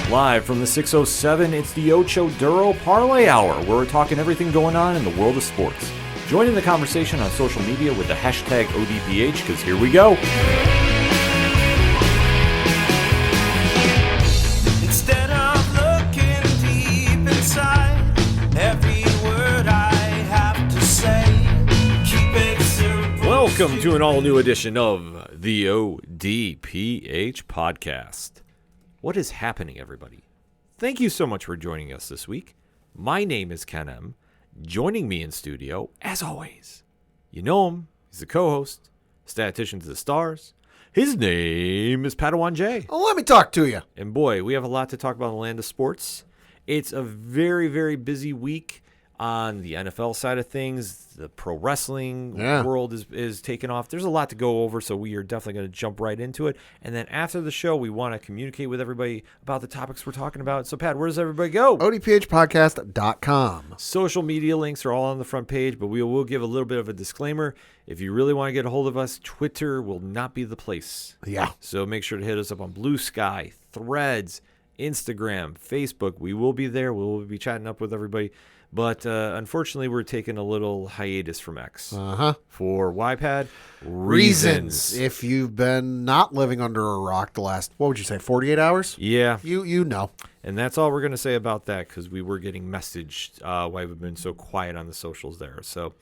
Live from the 607, it's the Ocho Duro Parlay Hour, where we're talking everything going on in the world of sports. Join in the conversation on social media with the hashtag ODPH, because here we go. Instead of looking deep inside, every word I have to say, keep it simple. Welcome to an all-new edition of the ODPH podcast. What is happening, everybody? Thank you so much for joining us this week. My name is Ken M. Joining me in studio, as always, you know him. He's the co-host, statistician to the stars. His name is Padawan J. Oh, let me talk to you. And boy, we have a lot to talk about in the land of sports. It's a very, very busy week on the NFL side of things. The pro wrestling world is taking off. There's a lot to go over, so we are definitely going to jump right into it. And then after the show, we want to communicate with everybody about the topics we're talking about. So, Pat, where does everybody go? ODPHpodcast.com. Social media links are all on the front page, but we will give a little bit of a disclaimer. If you really want to get a hold of us, Twitter will not be the place. Yeah. So make sure to hit us up on Blue Sky, Threads, Instagram, Facebook. We will be there. We will be chatting up with everybody. But unfortunately, we're taking a little hiatus from X. For YPad reasons. If you've been not living under a rock the last, what would you say, 48 hours? Yeah. You know. And that's all we're going to say about that, because we were getting messaged why we've been so quiet on the socials there. So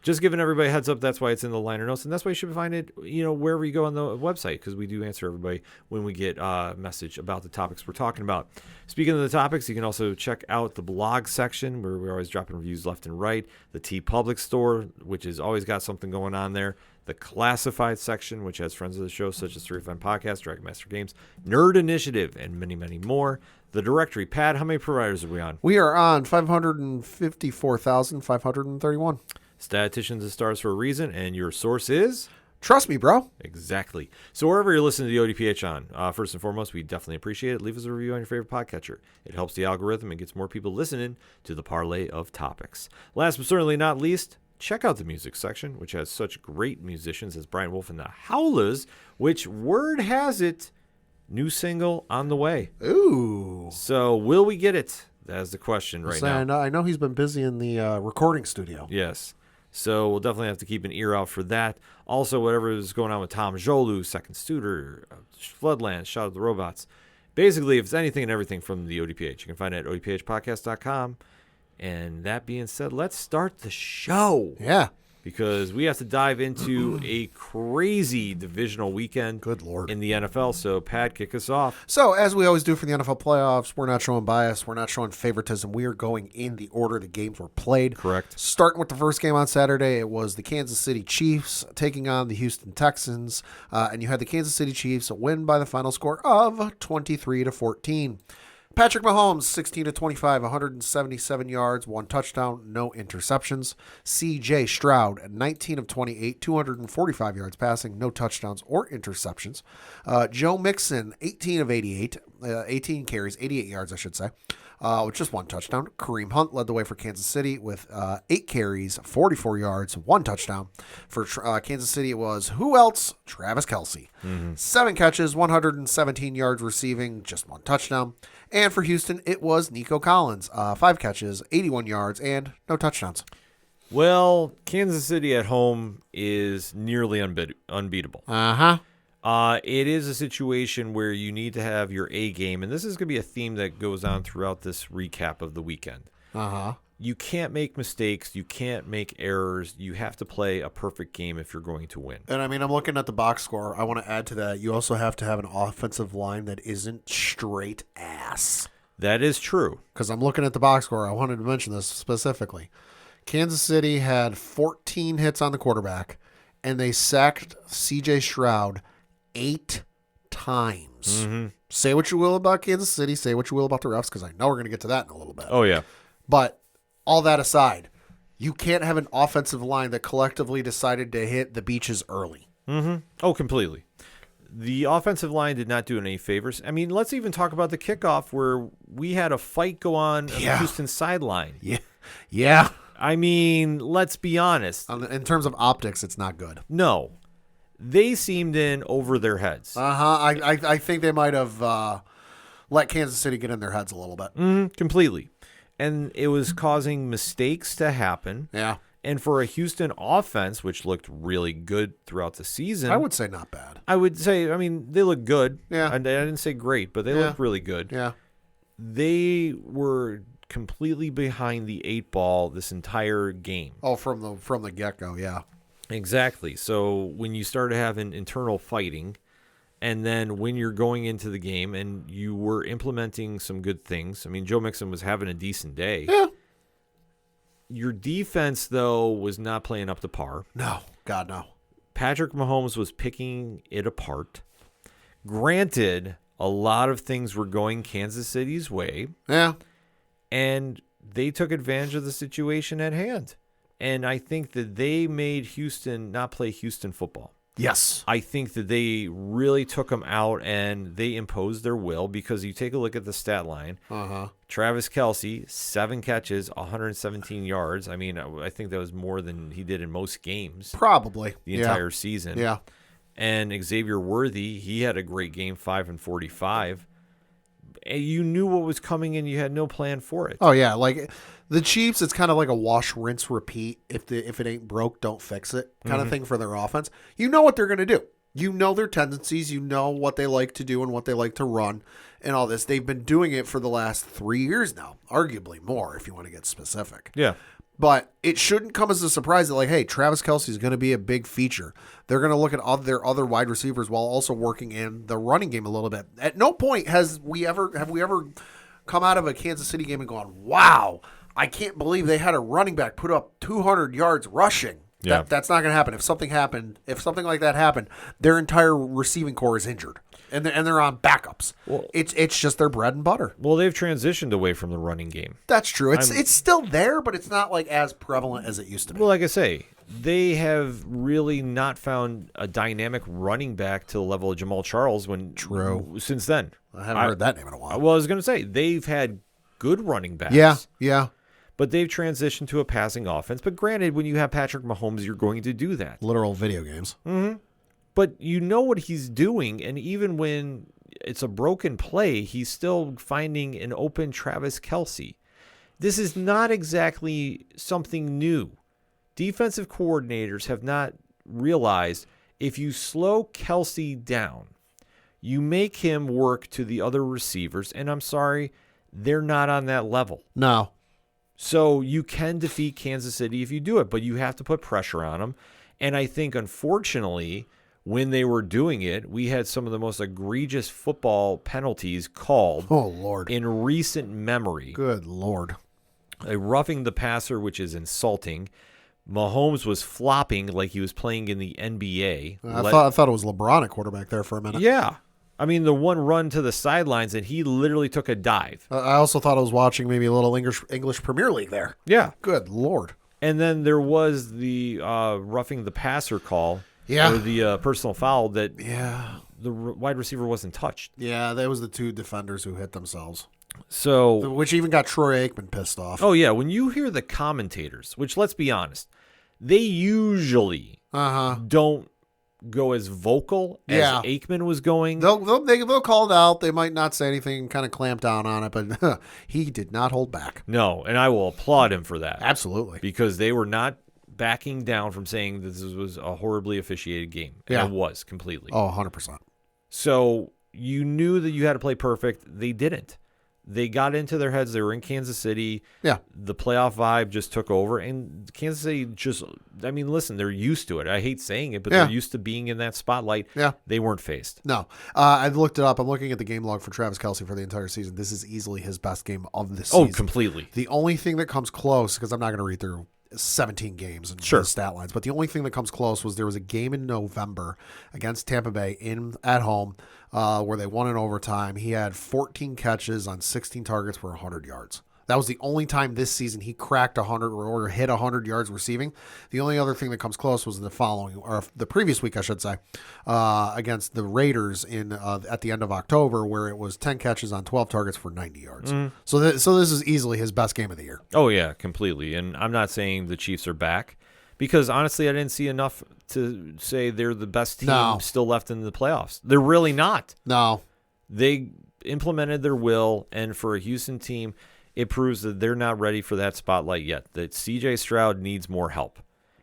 just giving everybody a heads up, that's why it's in the liner notes. And that's why you should find it, wherever you go on the website, because we do answer everybody when we get a message about the topics we're talking about. Speaking of the topics, you can also check out the blog section, where we're always dropping reviews left and right. The TeePublic store, which has always got something going on there. The classified section, which has friends of the show such as 305 Podcast, Dragon Master Games, Nerd Initiative, and many, many more. The directory. Pat, how many providers are we on? We are on 554,531. Statisticians and stars for a reason, and your source is? Trust me, bro. Exactly. So wherever you're listening to the ODPH on, first and foremost, we definitely appreciate it. Leave us a review on your favorite podcatcher. It helps the algorithm and gets more people listening to the parlay of topics. Last but certainly not least, check out the music section, which has such great musicians as Brian Wolf and the Howlers, which, word has it, new single on the way. Ooh. So will we get it? That's the question right now. I know he's been busy in the recording studio. Yes. So we'll definitely have to keep an ear out for that. Also, whatever is going on with Tom Jolu, Second Studer, Floodlands, Shout at the Robots. Basically, if it's anything and everything from the ODPH, you can find it at odphpodcast.com. And that being said, let's start the show. Yeah. Because we have to dive into a crazy divisional weekend. Good Lord. In the NFL. So, Pat, kick us off. So, as we always do for the NFL playoffs, we're not showing bias. We're not showing favoritism. We are going in the order the games were played. Correct. Starting with the first game on Saturday, it was the Kansas City Chiefs taking on the Houston Texans. And you had the Kansas City Chiefs win by the final score of 23-14. Patrick Mahomes, 16-25, 177 yards, 1 touchdown, no interceptions. C.J. Stroud, 19 of 28, 245 yards passing, no touchdowns or interceptions. Joe Mixon, 18 of 88, 18 carries, 88 yards, I should say, with just 1 touchdown. Kareem Hunt led the way for Kansas City with 8 carries, 44 yards, 1 touchdown. For Kansas City, it was who else? Travis Kelce. 7 catches, 117 yards receiving, just 1 touchdown. And for Houston, it was Nico Collins, 5 catches, 81 yards, and no touchdowns. Well, Kansas City at home is nearly unbeatable. It is a situation where you need to have your A game, and this is going to be a theme that goes on throughout this recap of the weekend. You can't make mistakes. You can't make errors. You have to play a perfect game if you're going to win. And, I'm looking at the box score. I want to add to that. You also have to have an offensive line that isn't straight ass. That is true. Because I'm looking at the box score. I wanted to mention this specifically. Kansas City had 14 hits on the quarterback, and they sacked C.J. Stroud 8 times. Say what you will about Kansas City. Say what you will about the refs, because I know we're going to get to that in a little bit. Oh, yeah. But all that aside, you can't have an offensive line that collectively decided to hit the beaches early. Oh, completely. The offensive line did not do any favors. I mean, let's even talk about the kickoff where we had a fight go on the Houston sideline. Yeah. I mean, let's be honest. In terms of optics, it's not good. No. They seemed in over their heads. I think they might have let Kansas City get in their heads a little bit. Completely. And it was causing mistakes to happen. Yeah. And for a Houston offense, which looked really good throughout the season, I would say not bad. I would say, I mean, they look good. Yeah. I didn't say great, but they looked really good. Yeah. They were completely behind the 8 ball this entire game. Oh, from the get-go, yeah. Exactly. So when you started having internal fighting, and then when you're going into the game and you were implementing some good things, I mean, Joe Mixon was having a decent day. Yeah. Your defense, though, was not playing up to par. No. God, no. Patrick Mahomes was picking it apart. Granted, a lot of things were going Kansas City's way. Yeah. And they took advantage of the situation at hand. And I think that they made Houston not play Houston football. Yes. I think that they really took them out and they imposed their will, because you take a look at the stat line. Travis Kelce, 7 catches, 117 yards. I mean, I think that was more than he did in most games. Probably. The entire season. Yeah. And Xavier Worthy, he had a great game, 5 and 45. And you knew what was coming and you had no plan for it. Oh, yeah. Like the Chiefs, it's kind of like a wash, rinse, repeat. If it ain't broke, don't fix it kind of thing for their offense. You know what they're going to do. You know their tendencies. You know what they like to do and what they like to run and all this. They've been doing it for the last 3 years now, arguably more if you want to get specific. Yeah. But it shouldn't come as a surprise that, like, hey, Travis Kelce is going to be a big feature. They're going to look at their other wide receivers while also working in the running game a little bit. At no point have we ever come out of a Kansas City game and gone, wow, I can't believe they had a running back put up 200 yards rushing. Yeah. That's not going to happen. If something like that happened, their entire receiving core is injured, and they're on backups. Well, it's just their bread and butter. Well, they've transitioned away from the running game. That's true. It's still there, but it's not like as prevalent as it used to be. Well, like I say, they have really not found a dynamic running back to the level of Jamal Charles since then. I haven't heard that name in a while. Well, I was going to say, they've had good running backs. Yeah. But they've transitioned to a passing offense. But granted, when you have Patrick Mahomes, you're going to do that. Literal video games. Mm-hmm. But you know what he's doing, and even when it's a broken play, he's still finding an open Travis Kelce. This is not exactly something new. Defensive coordinators have not realized if you slow Kelce down, you make him work to the other receivers, and I'm sorry, they're not on that level. No. So you can defeat Kansas City if you do it, but you have to put pressure on them. And I think, unfortunately, when they were doing it, we had some of the most egregious football penalties called in recent memory. Good Lord. A roughing the passer, which is insulting. Mahomes was flopping like he was playing in the NBA. I thought it was LeBron at quarterback there for a minute. Yeah. I mean, the one run to the sidelines, and he literally took a dive. I also thought I was watching maybe a little English Premier League there. Yeah. Good Lord. And then there was the roughing the passer call. Yeah. Or the personal foul that the wide receiver wasn't touched. Yeah, that was the 2 defenders who hit themselves. So, which even got Troy Aikman pissed off. Oh, yeah. When you hear the commentators, which, let's be honest, they usually don't go as vocal as Aikman was going. They'll call it out. They might not say anything and kind of clamp down on it, but he did not hold back. No, and I will applaud him for that. Absolutely. Because they were not backing down from saying that this was a horribly officiated game. And it was completely. Oh, 100%. So you knew that you had to play perfect. They didn't. They got into their heads. They were in Kansas City. Yeah. The playoff vibe just took over. And Kansas City listen, they're used to it. I hate saying it, but they're used to being in that spotlight. Yeah. They weren't faced. No. I've looked it up. I'm looking at the game log for Travis Kelce for the entire season. This is easily his best game of the season. Oh, completely. The only thing that comes close, because I'm not going to read through 17 games and the stat lines, but the only thing that comes close was there was a game in November against Tampa Bay at home where they won in overtime. He had 14 catches on 16 targets for 100 yards. That was the only time this season he cracked 100 or hit 100 yards receiving. The only other thing that comes close was the previous week, I should say, against the Raiders at the end of October, where it was 10 catches on 12 targets for 90 yards. So this is easily his best game of the year. Oh, yeah, completely. And I'm not saying the Chiefs are back, because honestly, I didn't see enough to say they're the best team still left in the playoffs. They're really not. No. implemented their will, and for a Houston team, it proves that they're not ready for that spotlight yet, that C.J. Stroud needs more help.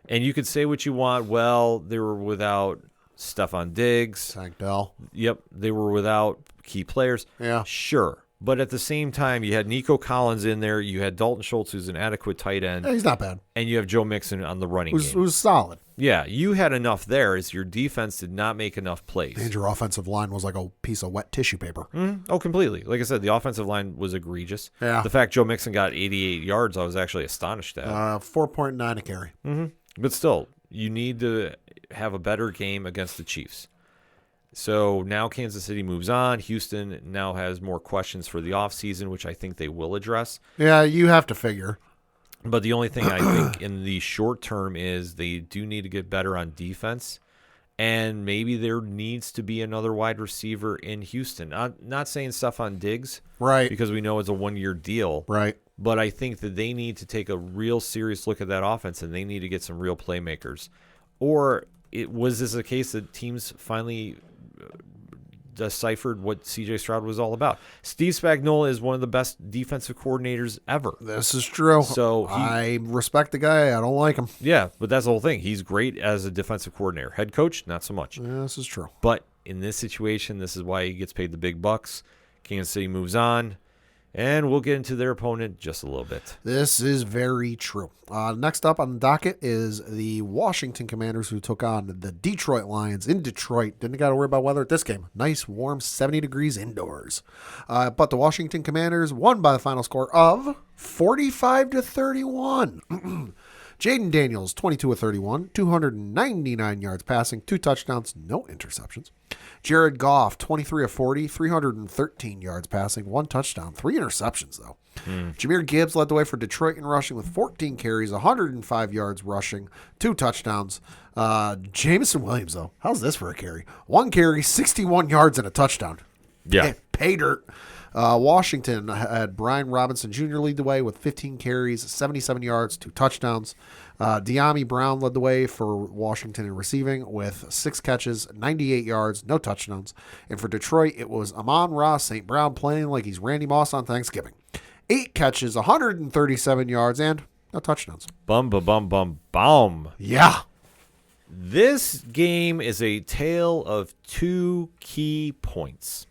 And you could say what you want. Well, they were without Stephon Diggs. Tank Dell. Yep, they were without key players. Yeah. Sure. But at the same time, you had Nico Collins in there. You had Dalton Schultz, who's an adequate tight end. Yeah, he's not bad. And you have Joe Mixon on the running game. Who's solid. Yeah, you had enough there as your defense did not make enough plays. And your offensive line was like a piece of wet tissue paper. Oh, completely. Like I said, the offensive line was egregious. Yeah. The fact Joe Mixon got 88 yards, I was actually astonished at. 4.9 a carry. But still, you need to have a better game against the Chiefs. So now Kansas City moves on. Houston now has more questions for the offseason, which I think they will address. Yeah, you have to figure. But the only thing I think in the short term is they do need to get better on defense. And maybe there needs to be another wide receiver in Houston. Not saying Stephon Diggs. Right. Because we know it's a one-year deal. Right. But I think that they need to take a real serious look at that offense, and they need to get some real playmakers. Or was this a case that teams finally deciphered what C.J. Stroud was all about? Steve Spagnuolo is one of the best defensive coordinators ever. This is true. So I respect the guy. I don't like him. Yeah, but that's the whole thing. He's great as a defensive coordinator. Head coach, not so much. Yeah, this is true. But in this situation, this is why he gets paid the big bucks. Kansas City moves on. And we'll get into their opponent just a little bit. This is very true. Next up on the docket is the Washington Commanders, who took on the Detroit Lions in Detroit. Didn't got to worry about weather at this game. Nice, warm 70 degrees indoors. But the Washington Commanders won by the final score of 45-31. Jaden Daniels, 22 of 31, 299 yards passing, 2 touchdowns, no interceptions. Jared Goff, 23 of 40, 313 yards passing, 1 touchdown, 3 interceptions, though. Jahmyr Gibbs led the way for Detroit in rushing with 14 carries, 105 yards rushing, 2 touchdowns. Jameson Williams, though, how's this for a carry? 1 carry, 61 yards, and a touchdown. Yeah. Pay dirt. Washington had Brian Robinson Jr. lead the way with 15 carries, 77 yards, 2 touchdowns. De'Ami Brown led the way for Washington in receiving with 6 catches, 98 yards, no touchdowns. And for Detroit, it was Amon-Ra St. Brown playing like he's Randy Moss on Thanksgiving. 8 catches, 137 yards, and no touchdowns. Bum, ba, bum, bum, bum. Yeah. This game is a tale of 2 key points.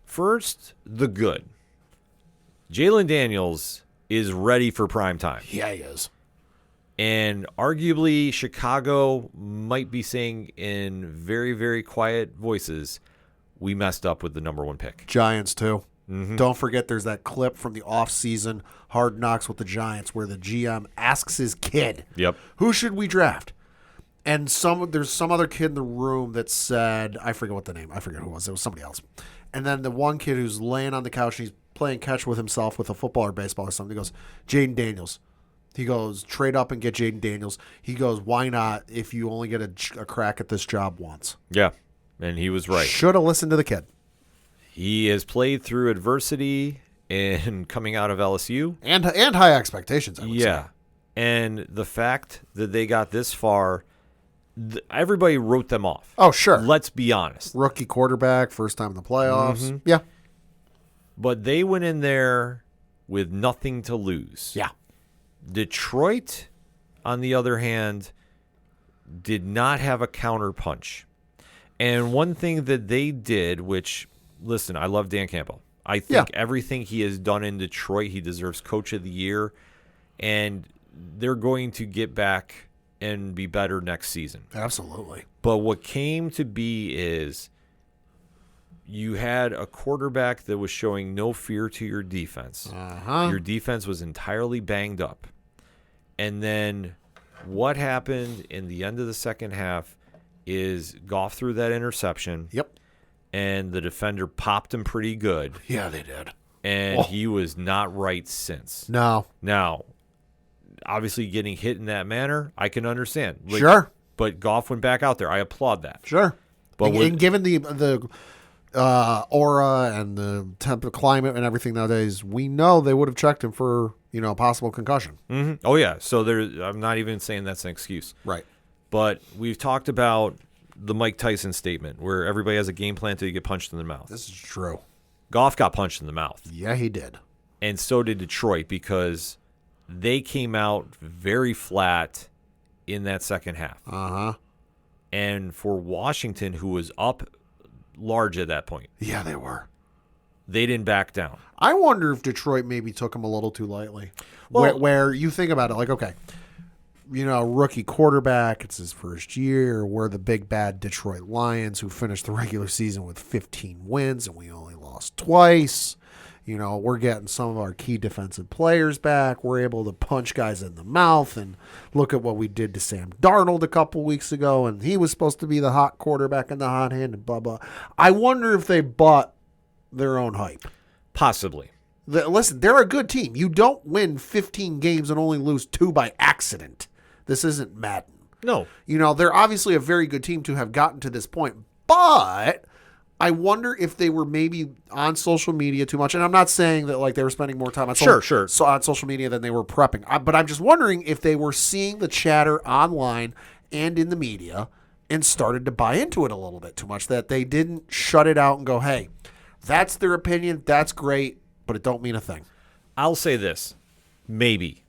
First, the good. Jalen Daniels is ready for prime time. Yeah, he is. And arguably, Chicago might be saying in very, very quiet voices, we messed up with the number 1 pick. Giants, too. Don't forget there's that clip from the offseason Hard Knocks with the Giants where the GM asks his kid, Yep. who should we draft? And there's some other kid in the room that said, I forget what the name, I forget who it was. It was somebody else. And then the one kid who's laying on the couch and he's playing catch with himself with a football or baseball or something, he goes, Jaden Daniels. He goes, trade up and get Jaden Daniels. He goes, why not if you only get a crack at this job once? Yeah, and he was right. Should have listened to the kid. He has played through adversity in coming out of LSU. And high expectations, I would say. Yeah, and the fact that they got this far, everybody wrote them off. Oh, sure. Let's be honest. Rookie quarterback, first time in the playoffs. Yeah. But they went in there with nothing to lose. Yeah. Detroit, on the other hand, did not have a counterpunch. And one thing that they did, which, listen, I love Dan Campbell. I think everything he has done in Detroit, he deserves Coach of the Year. And they're going to get back and be better next season. Absolutely. But what came to be is you had a quarterback that was showing no fear to your defense. Your defense was entirely banged up. And then what happened in the end of the second half is Goff threw that interception. Yep. And the defender popped him pretty good. Yeah, they did. And he was not right since. No. Now, obviously getting hit in that manner, I can understand. Sure. But Goff went back out there. I applaud that. Sure. But and given the aura and the climate and everything nowadays, we know they would have checked him for, possible concussion. Mm-hmm. Oh, yeah. So I'm not even saying that's an excuse. Right. But we've talked about the Mike Tyson statement where everybody has a game plan until you get punched in the mouth. This is true. Goff got punched in the mouth. Yeah, he did. And so did Detroit because they came out very flat in that second half. Uh-huh. And for Washington, who was up large at that point, Yeah, they were. they didn't back down. I wonder if Detroit maybe took him a little too lightly. Well- where you think about it, like, okay, rookie quarterback, it's his first year. We're the big bad Detroit Lions who finished the regular season with 15 wins, and we only lost twice. We're getting some of our key defensive players back. We're able to punch guys in the mouth, and look at what we did to Sam Darnold a couple weeks ago, and he was supposed to be the hot quarterback in the hot hand, and blah, blah. I wonder if they bought their own hype. Possibly. Listen, they're a good team. You don't win 15 games and only lose 2 by accident. This isn't Madden. No. They're obviously a very good team to have gotten to this point, but I wonder if they were maybe on social media too much. And I'm not saying that like they were spending more time on on social media than they were prepping. But I'm just wondering if they were seeing the chatter online and in the media and started to buy into it a little bit too much, that they didn't shut it out and go, hey, that's their opinion. That's great, but it don't mean a thing. I'll say this. Maybe.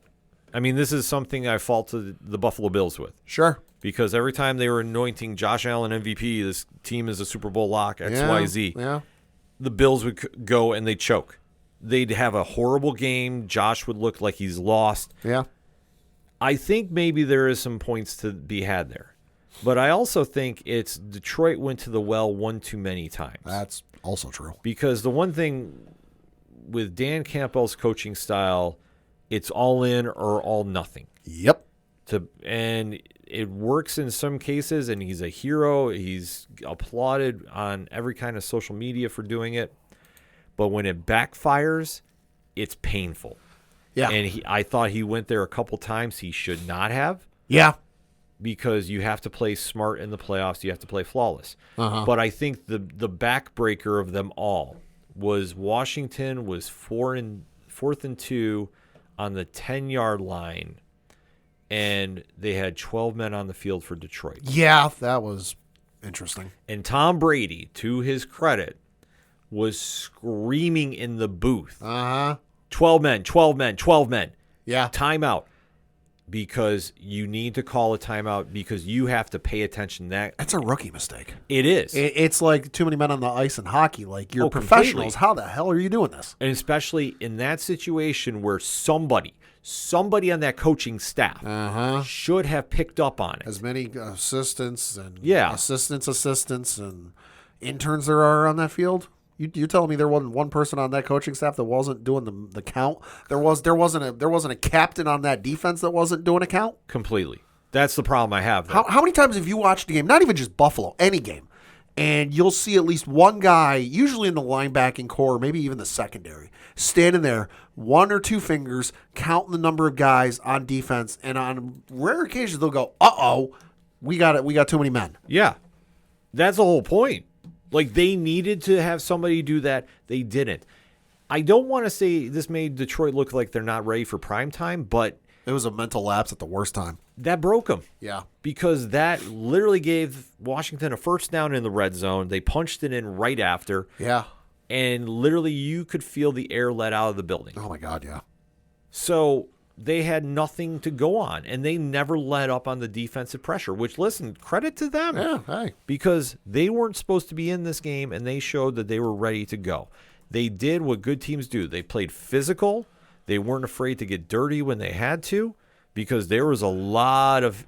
I mean, this is something I faulted the Buffalo Bills with. Sure. Because every time they were anointing Josh Allen MVP, this team is a Super Bowl lock, XYZ. Yeah. The Bills would go and they'd choke. They'd have a horrible game. Josh would look like he's lost. Yeah. I think maybe there is some points to be had there. But I also think it's Detroit went to the well one too many times. That's also true. Because the one thing with Dan Campbell's coaching style, it's all in or all nothing. Yep. And it works in some cases, and he's a hero. He's applauded on every kind of social media for doing it. But when it backfires, it's painful. Yeah. And I thought he went there a couple times he should not have. Yeah. Because you have to play smart in the playoffs. You have to play flawless. Uh-huh. But I think the backbreaker of them all was Washington was 4th and 2 on the 10-yard line, and they had 12 men on the field for Detroit. Yeah, that was interesting. And Tom Brady, to his credit, was screaming in the booth. 12 men, 12 men, 12 men. Yeah. Timeout. Because you need to call a timeout because you have to pay attention. That's a rookie mistake. It is. It's like too many men on the ice in hockey. Like, you're Completely. professionals. How the hell are you doing this? And especially in that situation where somebody on that coaching staff should have picked up on it. As many assistants and assistants and interns there are on that field. You're telling me there wasn't one person on that coaching staff that wasn't doing the count? There wasn't a captain on that defense that wasn't doing a count? Completely. That's the problem I have. How many times have you watched a game, not even just Buffalo, any game, and you'll see at least one guy, usually in the linebacking core, maybe even the secondary, standing there, one or two fingers, counting the number of guys on defense, and on rare occasions they'll go, uh-oh, we got too many men. Yeah. That's the whole point. Like, they needed to have somebody do that. They didn't. I don't want to say this made Detroit look like they're not ready for prime time, but it was a mental lapse at the worst time. That broke them. Yeah. Because that literally gave Washington a first down in the red zone. They punched it in right after. Yeah. And literally you could feel the air let out of the building. Oh, my God, yeah. So they had nothing to go on, and they never let up on the defensive pressure, which, listen, credit to them. Yeah, hey. Because they weren't supposed to be in this game, and they showed that they were ready to go. They did what good teams do. They played physical. They weren't afraid to get dirty when they had to, because there was a lot of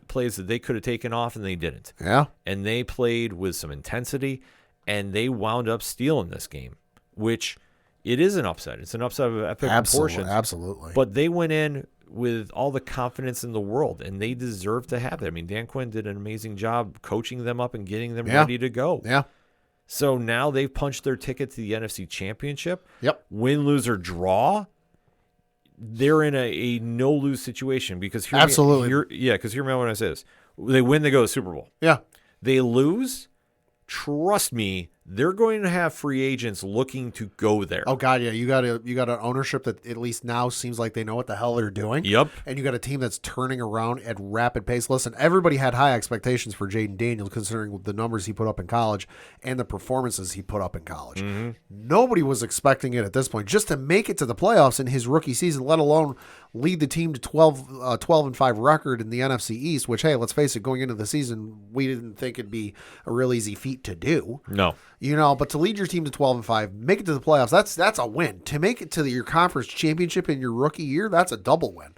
plays that they could have taken off, and they didn't. Yeah. And they played with some intensity, and they wound up stealing this game, which it is an upset. It's an upset of epic proportions. Absolutely. But they went in with all the confidence in the world, and they deserve to have it. I mean, Dan Quinn did an amazing job coaching them up and getting them ready to go. Yeah. So now they've punched their ticket to the NFC Championship. Yep. Win, lose, or draw. They're in a no-lose situation because absolutely. Because hear me out when I say this. They win, they go to the Super Bowl. Yeah. They lose. Trust me, they're going to have free agents looking to go there. Oh God, yeah, you got an ownership that at least now seems like they know what the hell they're doing. Yep. And you got a team that's turning around at rapid pace. Listen, everybody had high expectations for Jaden Daniels considering the numbers he put up in college and the performances he put up in college. Mm-hmm. Nobody was expecting it at this point just to make it to the playoffs in his rookie season, let alone lead the team to 12-5 record in the NFC East, which, hey, let's face it, going into the season, we didn't think it'd be a real easy feat to do. No. But to lead your team to 12-5, make it to the playoffs, that's a win. To make it to your conference championship in your rookie year, that's a double win.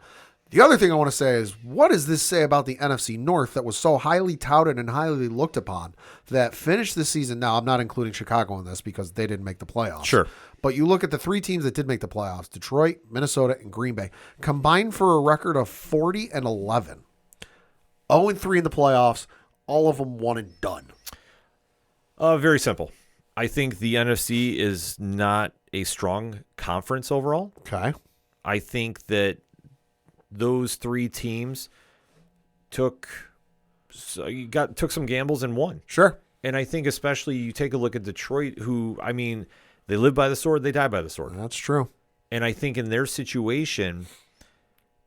The other thing I want to say is, what does this say about the NFC North that was so highly touted and highly looked upon that finished this season? Now, I'm not including Chicago in this because they didn't make the playoffs. Sure. But you look at the 3 teams that did make the playoffs, Detroit, Minnesota, and Green Bay, combined for a record of 40-11. 0-3 in the playoffs, all of them one and done. Very simple. I think the NFC is not a strong conference overall. Okay. I think that those 3 teams took some gambles and won. Sure. And I think especially you take a look at Detroit, who, I mean, they live by the sword, they die by the sword. That's true. And I think in their situation,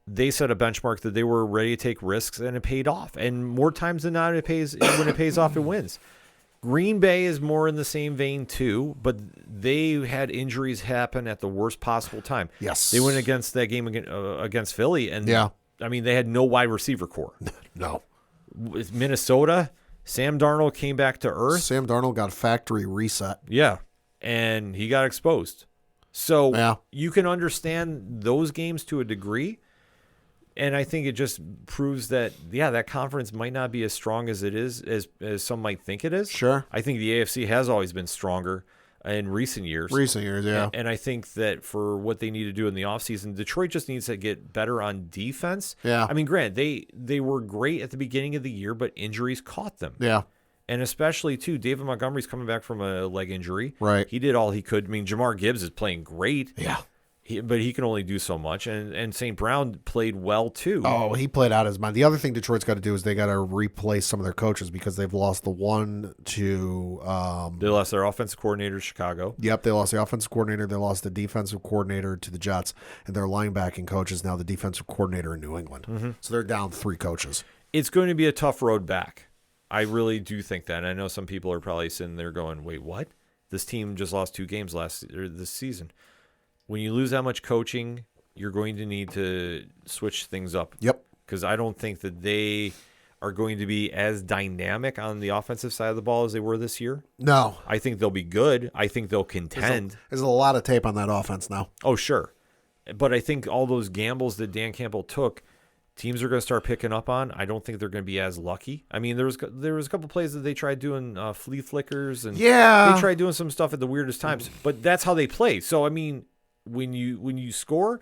they set a benchmark that they were ready to take risks, and it paid off. And more times than not, when it pays off, it wins. Green Bay is more in the same vein too, but they had injuries happen at the worst possible time. Yes. They went against that game against Philly, and yeah. I mean, they had no wide receiver core. No. With Minnesota, Sam Darnold came back to earth. Sam Darnold got factory reset. Yeah, and he got exposed. So yeah. You can understand those games to a degree. And I think it just proves that, that conference might not be as strong as it is, as some might think it is. Sure. I think the AFC has always been stronger in recent years. Yeah. And I think that for what they need to do in the offseason, Detroit just needs to get better on defense. Yeah. I mean, granted, they were great at the beginning of the year, but injuries caught them. Yeah. And especially, too, David Montgomery's coming back from a leg injury. Right. He did all he could. I mean, Jamar Gibbs is playing great. Yeah. But he can only do so much, and St. Brown played well too. Oh, he played out his mind. The other thing Detroit's got to do is they got to replace some of their coaches because they've lost the one to. They lost their offensive coordinator to Chicago. Yep, they lost the offensive coordinator. They lost the defensive coordinator to the Jets, and their linebacking coach is now the defensive coordinator in New England. Mm-hmm. So they're down 3 coaches. It's going to be a tough road back. I really do think that. And I know some people are probably sitting there going, "Wait, what? This team just lost 2 games this season." When you lose that much coaching, you're going to need to switch things up. Yep. Because I don't think that they are going to be as dynamic on the offensive side of the ball as they were this year. No. I think they'll be good. I think they'll contend. There's a lot of tape on that offense now. Oh, sure. But I think all those gambles that Dan Campbell took, teams are going to start picking up on. I don't think they're going to be as lucky. I mean, there was a couple plays that they tried doing flea flickers, and yeah, they tried doing some stuff at the weirdest times. But that's how they play. So I mean, when you score,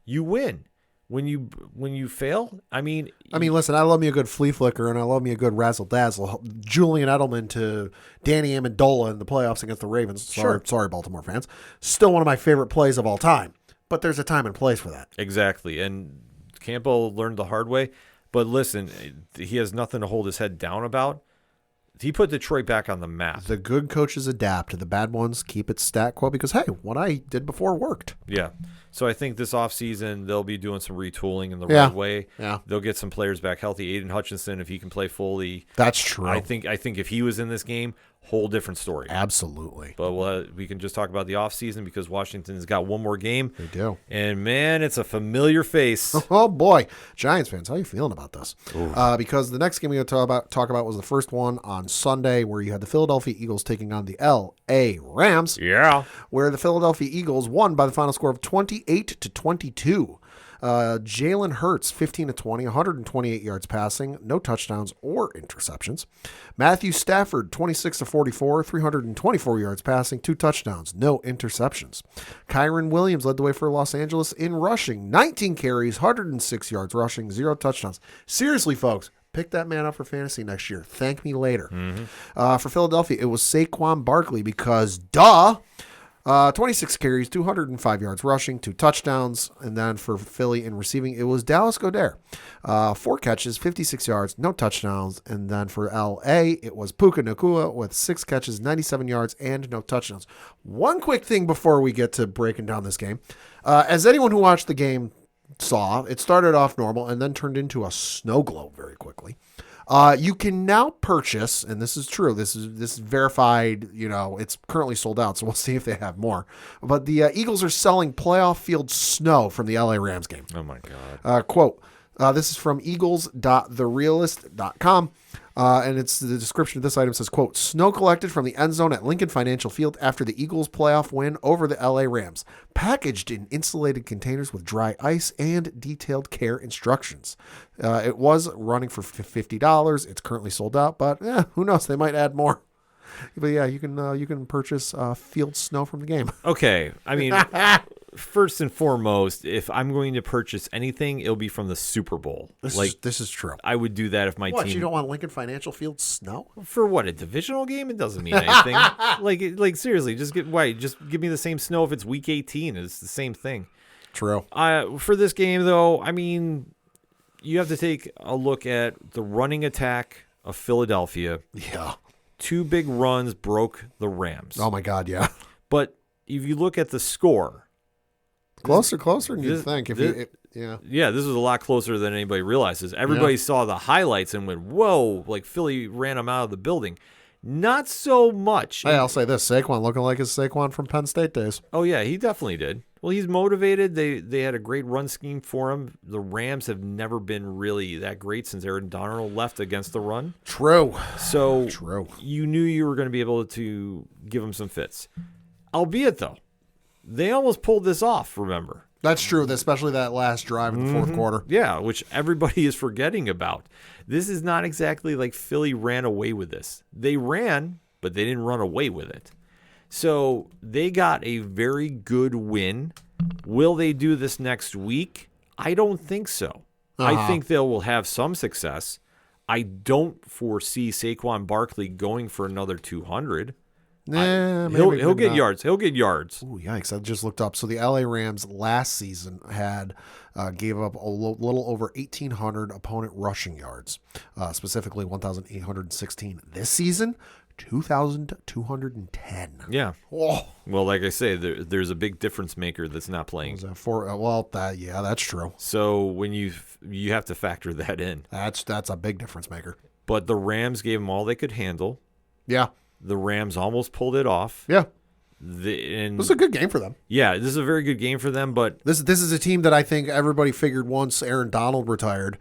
you win. When you fail, I mean, listen, I love me a good flea flicker, and I love me a good razzle dazzle. Julian Edelman to Danny Amendola in the playoffs against the Ravens. Sorry, Baltimore fans. Still one of my favorite plays of all time. But there's a time and place for that. Exactly, and Campbell learned the hard way. But listen, he has nothing to hold his head down about. He put Detroit back on the map. The good coaches adapt. The bad ones keep it stat quo because, hey, what I did before worked. Yeah. So I think this offseason they'll be doing some retooling in the right way. Yeah. They'll get some players back healthy. Aiden Hutchinson, if he can play fully. That's true. I think if he was in this game, whole different story. Absolutely. But we can just talk about the offseason because Washington's got one more game. They do. And, man, it's a familiar face. Oh, boy. Giants fans, how are you feeling about this? Because the next game we're going to talk about was the first one on Sunday where you had the Philadelphia Eagles taking on the L.A. Rams. Yeah. Where the Philadelphia Eagles won by the final score of 28-22. Jalen Hurts, 15-20, 128 yards passing, no touchdowns or interceptions. Matthew Stafford, 26-44, 324 yards passing, 2 touchdowns, no interceptions. Kyron Williams led the way for Los Angeles in rushing, 19 carries, 106 yards rushing, 0 touchdowns. Seriously, folks, pick that man up for fantasy next year. Thank me later. Mm-hmm. For Philadelphia, it was Saquon Barkley because, 26 carries, 205 yards rushing, 2 touchdowns. And then for Philly in receiving, it was Dallas Goedert. 4 catches, 56 yards, no touchdowns. And then for LA, it was Puka Nacua with 6 catches, 97 yards, and no touchdowns. One quick thing before we get to breaking down this game. As anyone who watched the game saw, it started off normal and then turned into a snow globe very quickly. You can now purchase, and this is true, this is verified, it's currently sold out, so we'll see if they have more. But the Eagles are selling playoff field snow from the LA Rams game. Oh, my God. Quote, this is from eagles.therealist.com. And it's the description of this item says, quote, snow collected from the end zone at Lincoln Financial Field after the Eagles playoff win over the LA Rams, packaged in insulated containers with dry ice and detailed care instructions. It was running for $50. It's currently sold out, but who knows? They might add more. But yeah, you can purchase field snow from the game. Okay, I mean, first and foremost, if I'm going to purchase anything, it'll be from the Super Bowl. This is true. I would do that if my What, team. you don't want Lincoln Financial Field snow? For what, a divisional game? It doesn't mean anything. like seriously, just give me the same snow if it's week 18. It's the same thing. True. For this game, though, I mean, you have to take a look at the running attack of Philadelphia. Yeah. 2 big runs broke the Rams. Oh my God, yeah. But if you look at the score, Closer than you'd think. Yeah, this was a lot closer than anybody realizes. Everybody saw the highlights and went, whoa, like Philly ran them out of the building. Not so much. Hey, I'll say this, Saquon looking like his Saquon from Penn State days. Oh, yeah, he definitely did. Well, he's motivated. They had a great run scheme for him. The Rams have never been really that great since Aaron Donald left against the run. True. So True. You knew you were going to be able to give him some fits. Albeit, though, they almost pulled this off, remember? That's true, especially that last drive in the fourth quarter. Yeah, which everybody is forgetting about. This is not exactly like Philly ran away with this. They ran, but they didn't run away with it. So they got a very good win. Will they do this next week? I don't think so. I think they will have some success. I don't foresee Saquon Barkley going for another 200. He'll get yards. He'll get yards. Ooh, yikes. I just looked up. So the LA Rams last season had gave up a little over 1,800 opponent rushing yards, specifically 1,816. This season, 2,210. Yeah. Oh. Well, like I say, there's a big difference maker that's not playing. Was that that's true. So when you have to factor that in. That's a big difference maker. But the Rams gave them all they could handle. Yeah. The Rams almost pulled it off. Yeah. This was a good game for them. Yeah, this is a very good game for them, but this is a team that I think everybody figured once Aaron Donald retired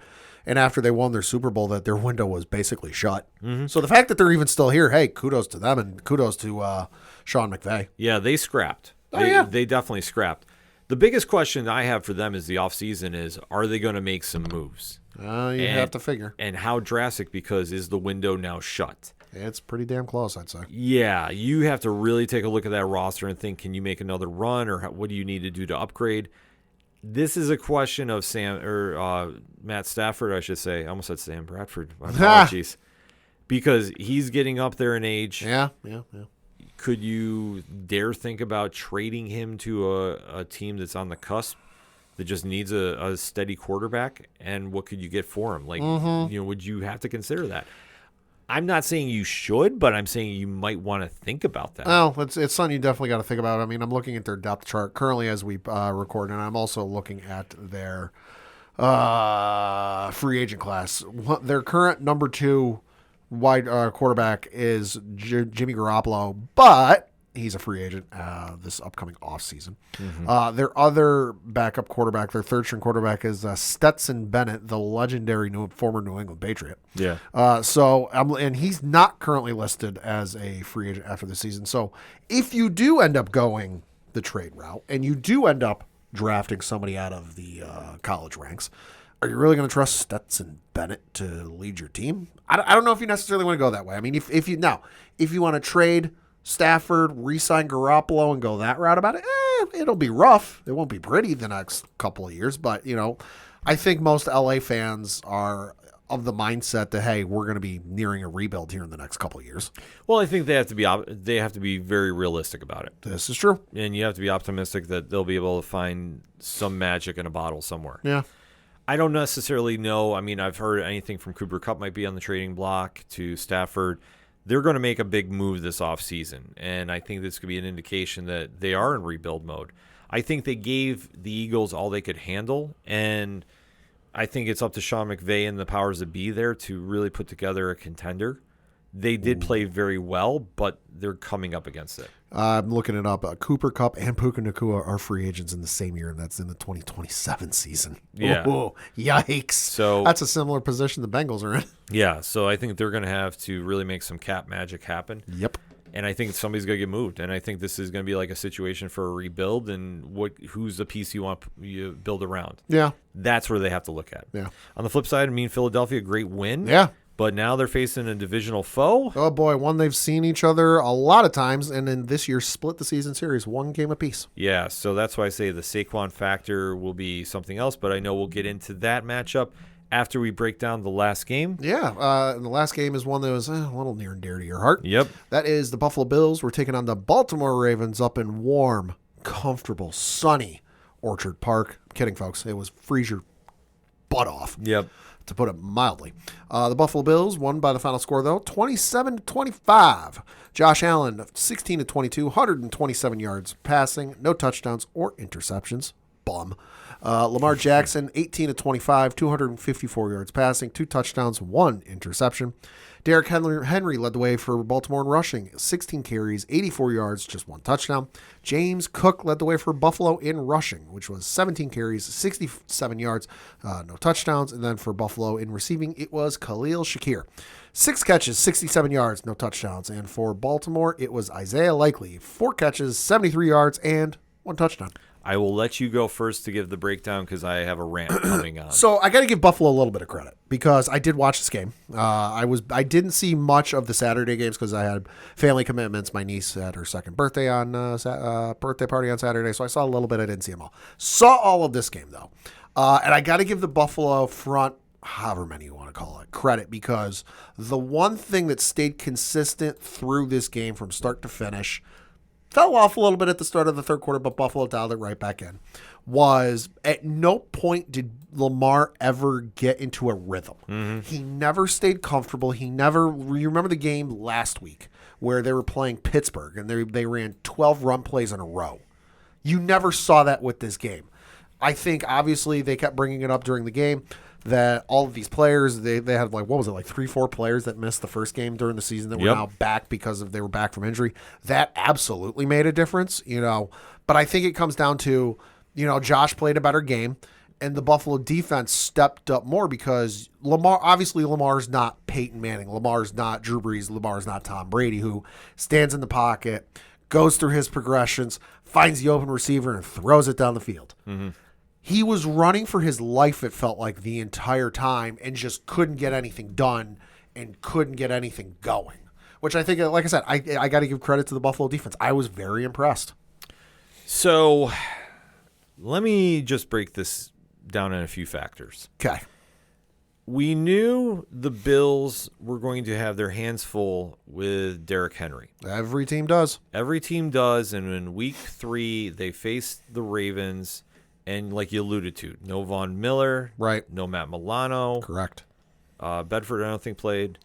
and after they won their Super Bowl that their window was basically shut. Mm-hmm. So the fact that they're even still here, hey, kudos to them and kudos to Sean McVay. Yeah, they scrapped. Oh, they definitely scrapped. The biggest question I have for them is the offseason is, are they going to make some moves? You have to figure. And how drastic, because is the window now shut? It's pretty damn close, I'd say. Yeah, you have to really take a look at that roster and think, can you make another run, or what do you need to do to upgrade? This is a question of Matt Stafford, I should say. I almost said Sam Bradford. My apologies. Because he's getting up there in age. Yeah. Could you dare think about trading him to a team that's on the cusp that just needs a steady quarterback? And what could you get for him? Would you have to consider that? I'm not saying you should, but I'm saying you might want to think about that. Well, it's something you definitely got to think about. I mean, I'm looking at their depth chart currently as we record, and I'm also looking at their free agent class. Their current number 2 wide quarterback is Jimmy Garoppolo, but he's a free agent this upcoming offseason. Mm-hmm. Their other backup quarterback, their third-string quarterback, is Stetson Bennett, the legendary former New England Patriot. Yeah. And he's not currently listed as a free agent after the season. So if you do end up going the trade route and you do end up drafting somebody out of the college ranks, are you really going to trust Stetson Bennett to lead your team? I don't know if you necessarily want to go that way. I mean, if you want to trade Stafford, re-sign Garoppolo, and go that route about it, it'll be rough. It won't be pretty the next couple of years, but I think most LA fans are of the mindset that, hey, we're going to be nearing a rebuild here in the next couple of years. Well, I think they have to be very realistic about it. This is true. And you have to be optimistic that they'll be able to find some magic in a bottle somewhere. Yeah. I don't necessarily know. I mean, I've heard anything from Cooper Kupp might be on the trading block to Stafford. They're going to make a big move this offseason, and I think this could be an indication that they are in rebuild mode. I think they gave the Eagles all they could handle, and I think it's up to Sean McVay and the powers that be there to really put together a contender. They did play very well, but they're coming up against it. I'm looking it up. Cooper Kupp and Puka Nacua are free agents in the same year, and that's in the 2027 season. Yeah. Ooh, yikes. So that's a similar position the Bengals are in. Yeah, so I think they're going to have to really make some cap magic happen. Yep. And I think somebody's going to get moved. And I think this is going to be like a situation for a rebuild and who's the piece you want to build around. Yeah. That's where they have to look at. Yeah. On the flip side, I mean, Philadelphia, great win. Yeah. But now they're facing a divisional foe. Oh, boy. One, they've seen each other a lot of times, and then this year split the season series, one game apiece. Yeah, so that's why I say the Saquon factor will be something else. But I know we'll get into that matchup after we break down the last game. Yeah, and the last game is one that was a little near and dear to your heart. Yep. That is the Buffalo Bills. We're taking on the Baltimore Ravens up in warm, comfortable, sunny Orchard Park. I'm kidding, folks. It was freeze your butt off. Yep. To put it mildly. The Buffalo Bills won by the final score, though, 27-25. Josh Allen, 16-22, 127 yards passing, no touchdowns or interceptions. Bum. Lamar Jackson, 18-25, 254 yards passing, 2 touchdowns, 1 interception. Derrick Henry led the way for Baltimore in rushing, 16 carries, 84 yards, just 1 touchdown. James Cook led the way for Buffalo in rushing, which was 17 carries, 67 yards, no touchdowns. And then for Buffalo in receiving, it was Khalil Shakir. 6 catches, 67 yards, no touchdowns. And for Baltimore, it was Isaiah Likely, 4 catches, 73 yards, and 1 touchdown. I will let you go first to give the breakdown because I have a rant coming on. So I got to give Buffalo a little bit of credit because I did watch this game. I didn't see much of the Saturday games because I had family commitments. My niece had her second birthday on birthday party on Saturday, so I saw a little bit. I didn't see them all. Saw all of this game though, and I got to give the Buffalo front, however many you want to call it, credit because the one thing that stayed consistent through this game from start to finish. Fell off a little bit at the start of the third quarter, but Buffalo dialed it right back in. Was at no point did Lamar ever get into a rhythm. Mm-hmm. He never stayed comfortable. You remember the game last week where they were playing Pittsburgh and they ran 12 run plays in a row. You never saw that with this game. I think obviously they kept bringing it up during the game that all of these players, they had like 3-4 players that missed the first game during the season that were now back because they were back from injury. That absolutely made a difference, but I think it comes down to, Josh played a better game and the Buffalo defense stepped up more because Lamar's not Peyton Manning. Lamar's not Drew Brees. Lamar's not Tom Brady, who stands in the pocket, goes through his progressions, finds the open receiver and throws it down the field. Mm-hmm. He was running for his life, it felt like, the entire time and just couldn't get anything done and couldn't get anything going, which I think, like I said, I got to give credit to the Buffalo defense. I was very impressed. So let me just break this down in a few factors. Okay. We knew the Bills were going to have their hands full with Derrick Henry. Every team does. Every team does, and in week 3, they faced the Ravens. And like you alluded to, no Von Miller, right? No Matt Milano, correct. Bedford, I don't think played.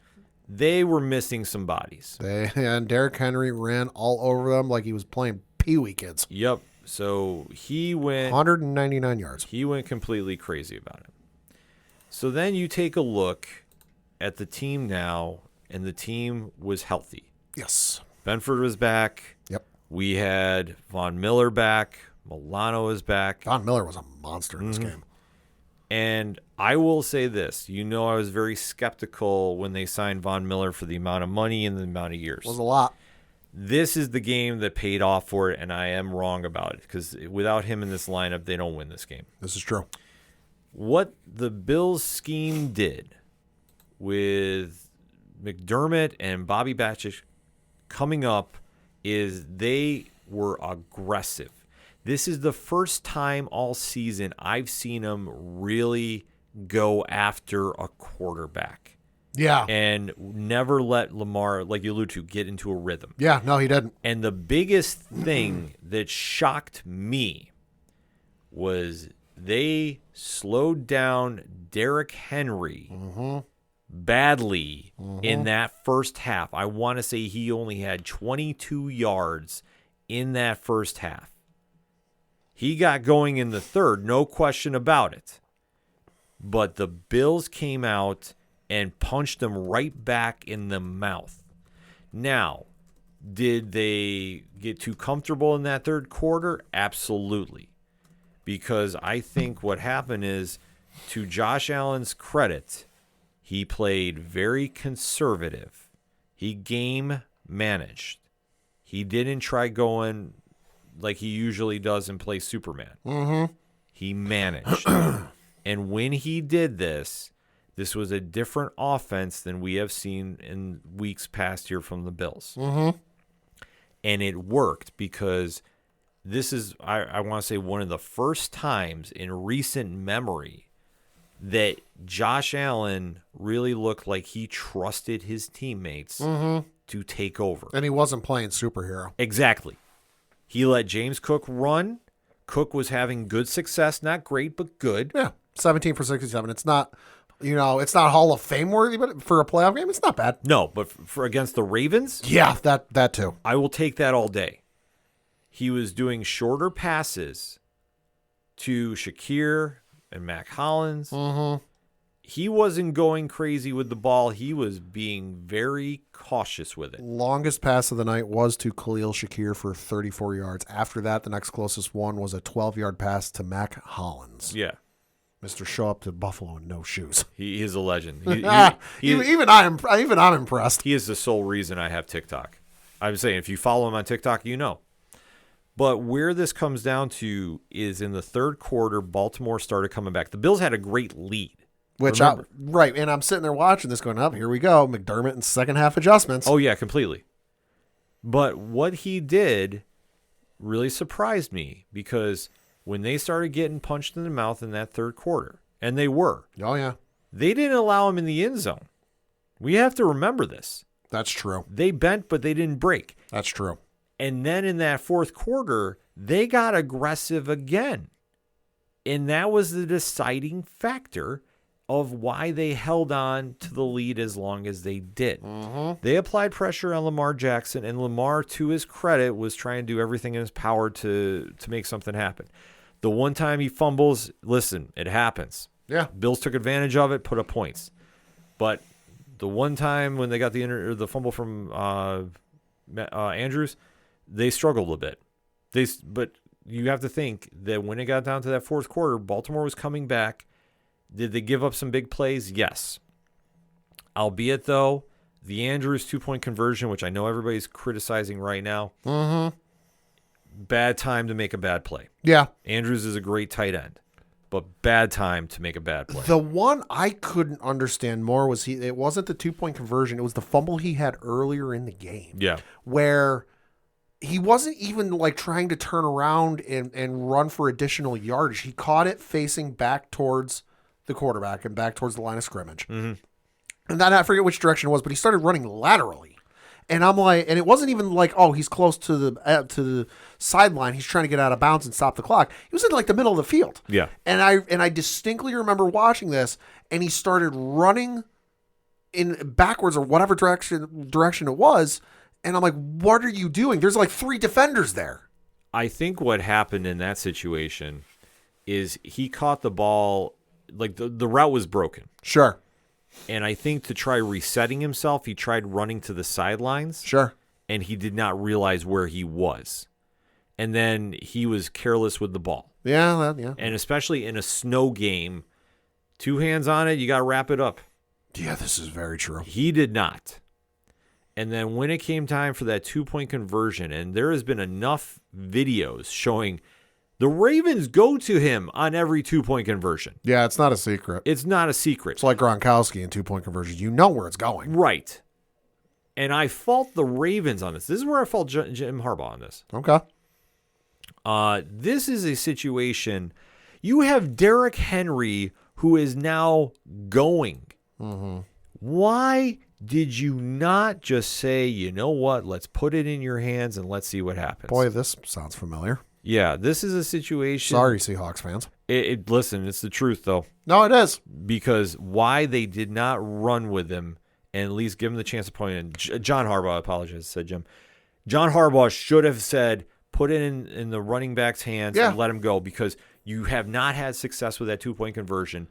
They were missing some bodies. And Derrick Henry ran all over them like he was playing Pee-wee kids. Yep. So he went 199 yards. He went completely crazy about it. So then you take a look at the team now, and the team was healthy. Yes. Benford was back. Yep. We had Von Miller back. Milano is back. Von Miller was a monster in this game. And I will say this. I was very skeptical when they signed Von Miller for the amount of money and the amount of years. It was a lot. This is the game that paid off for it, and I am wrong about it because without him in this lineup, they don't win this game. This is true. What the Bills scheme did with McDermott and Bobby Batchick coming up is they were aggressive. This is the first time all season I've seen them really go after a quarterback Yeah. and never let Lamar, like you allude to, get into a rhythm. Yeah, no, he didn't. And the biggest thing that shocked me was they slowed down Derrick Henry badly in that first half. I want to say he only had 22 yards in that first half. He got going in the third, no question about it. But the Bills came out and punched him right back in the mouth. Now, did they get too comfortable in that third quarter? Absolutely. Because I think what happened is, to Josh Allen's credit, he played very conservative. He game managed. He didn't try going like he usually does and play Superman. He managed. And when he did this, this was a different offense than we have seen in weeks past here from the Bills. And it worked because this is, I want to say, one of the first times in recent memory that Josh Allen really looked like he trusted his teammates to take over. And he wasn't playing superhero. Exactly. He let James Cook run. Cook was having good success, not great, but good. Yeah, 17 for 67. It's not, it's not Hall of Fame worthy, but for a playoff game, it's not bad. No, but for against the Ravens, Yeah, that too. I will take that all day. He was doing shorter passes to Shakir and Mac Hollins. He wasn't going crazy with the ball. He was being very cautious with it. Longest pass of the night was to Khalil Shakir for 34 yards. After that, the next closest one was a 12-yard pass to Mac Hollins. Yeah. Mr. Show up to Buffalo in no shoes. He is a legend. Even I'm impressed. He is the sole reason I have TikTok. I'm saying, if you follow him on TikTok, you know. But where this comes down to is in the third quarter, Baltimore started coming back. The Bills had a great lead. Right, and I'm sitting there watching this going, here we go, McDermott in second half adjustments. Oh, yeah, completely. But what he did really surprised me, because when they started getting punched in the mouth in that third quarter, and they were. Oh, yeah. They didn't allow him in the end zone. We have to remember this. That's true. They bent, but they didn't break. That's true. And then in that fourth quarter, they got aggressive again. And that was the deciding factor of why they held on to the lead as long as they did. They applied pressure on Lamar Jackson, and Lamar, to his credit, was trying to do everything in his power to make something happen. The one time he fumbles, listen, it happens. Yeah. Bills took advantage of it, put up points. But the one time when they got the fumble from Andrews, they struggled a bit. But you have to think that when it got down to that fourth quarter, Baltimore was coming back. Did they give up some big plays? Yes. Albeit, though, the Andrews 2-point conversion, which I know everybody's criticizing right now, bad time to make a bad play. Yeah. Andrews is a great tight end, but bad time to make a bad play. The one I couldn't understand more was it wasn't the 2-point conversion. It was the fumble he had earlier in the game. Yeah. Where he wasn't even like trying to turn around and run for additional yardage. He caught it facing back towards the quarterback and back towards the line of scrimmage. And then I forget which direction it was, but he started running laterally. And I'm like, and it wasn't even like, he's close to the sideline. He's trying to get out of bounds and stop the clock. He was in like the middle of the field. Yeah. And I distinctly remember watching this, and he started running in backwards or whatever direction it was. And I'm like, what are you doing? There's like 3 defenders there. I think what happened in that situation is he caught the ball, like the route was broken. Sure. And I think to try resetting himself, he tried running to the sidelines. Sure. And he did not realize where he was. And then he was careless with the ball. Yeah. And especially in a snow game, 2 hands on it, you got to wrap it up. Yeah, this is very true. He did not. And then when it came time for that 2-point conversion, and there has been enough videos showing the Ravens go to him on every 2-point conversion. Yeah, it's not a secret. It's not a secret. It's like Gronkowski in 2-point conversions. You know where it's going. Right. And I fault the Ravens on this. This is where I fault Jim Harbaugh on this. Okay. This is a situation. You have Derrick Henry who is now going. Why did you not just say, you know what, let's put it in your hands and let's see what happens? Boy, this sounds familiar. Yeah, this is a situation. Sorry, Seahawks fans. Listen, it's the truth, though. No, it is. Because why they did not run with him and at least give him the chance of playing. And John Harbaugh, I apologize, said Jim. John Harbaugh should have said, put it in the running back's hands and let him go, because you have not had success with that 2-point conversion.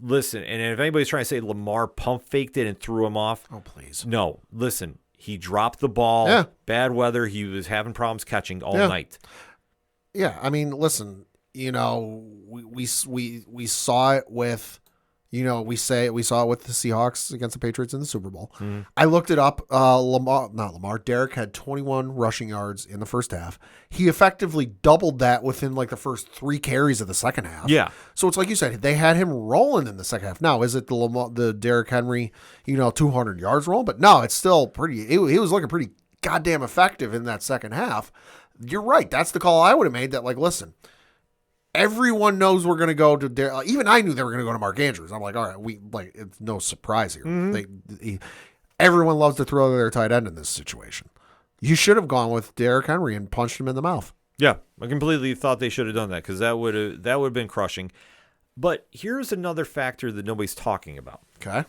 Listen, and if anybody's trying to say Lamar pump faked it and threw him off. Oh, please. No, listen, he dropped the ball. Yeah. Bad weather. He was having problems catching all night. Yeah, I mean, listen, we saw it with, we saw it with the Seahawks against the Patriots in the Super Bowl. Mm-hmm. I looked it up. Derek had 21 rushing yards in the first half. He effectively doubled that within like the first 3 carries of the second half. Yeah. So it's like you said, they had him rolling in the second half. Now, is it the Derrick Henry, 200 yards roll? But no, it's still pretty. He was looking pretty goddamn effective in that second half. You're right. That's the call I would have made. That, like, listen, everyone knows we're going to go to even I knew they were going to go to Mark Andrews. I'm like, all right, it's no surprise here. Everyone loves to throw their tight end in this situation. You should have gone with Derrick Henry and punched him in the mouth. Yeah, I completely thought they should have done that, because that would have been crushing. But here's another factor that nobody's talking about. Okay.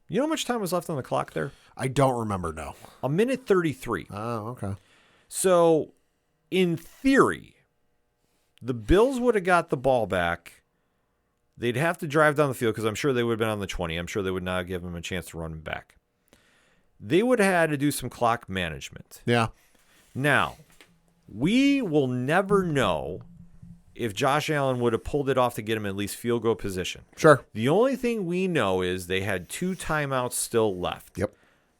You know how much time was left on the clock there? I don't remember, no. 1:33. Oh, okay. So, in theory, the Bills would have got the ball back. They'd have to drive down the field, because I'm sure they would have been on the 20. I'm sure they would not give them a chance to run him back. They would have had to do some clock management. Yeah. Now, we will never know if Josh Allen would have pulled it off to get him at least field goal position. Sure. The only thing we know is they had 2 timeouts still left. Yep.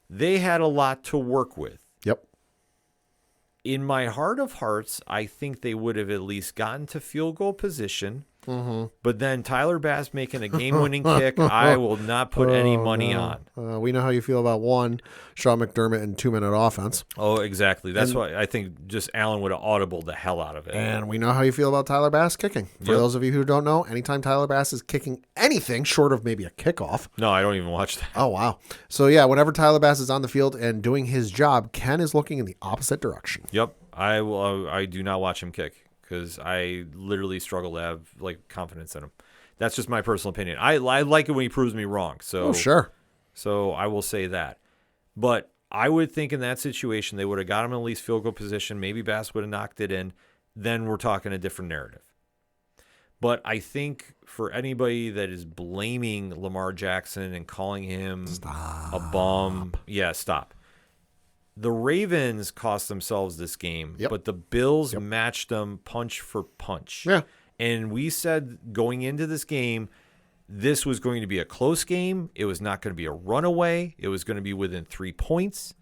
They had a lot to work with. Yep. In my heart of hearts, I think they would have at least gotten to field goal position. Mm-hmm. But then Tyler Bass making a game-winning kick, I will not put any money on. We know how you feel about one, Sean McDermott, and 2-minute offense. Oh, exactly. That's why I think just Allen would have audibled the hell out of it. And we know how you feel about Tyler Bass kicking. For those of you who don't know, anytime Tyler Bass is kicking anything short of maybe a kickoff. No, I don't even watch that. Oh, wow. So, yeah, whenever Tyler Bass is on the field and doing his job, Ken is looking in the opposite direction. Yep. I do not watch him kick, because I literally struggle to have confidence in him. That's just my personal opinion. I like it when he proves me wrong. So sure. So I will say that. But I would think in that situation they would have got him in at least field goal position. Maybe Bass would have knocked it in. Then we're talking a different narrative. But I think for anybody that is blaming Lamar Jackson and calling him a bum, stop. The Ravens cost themselves this game, but the Bills matched them punch for punch. Yeah. And we said going into this game, this was going to be a close game. It was not going to be a runaway. It was going to be within 3 points.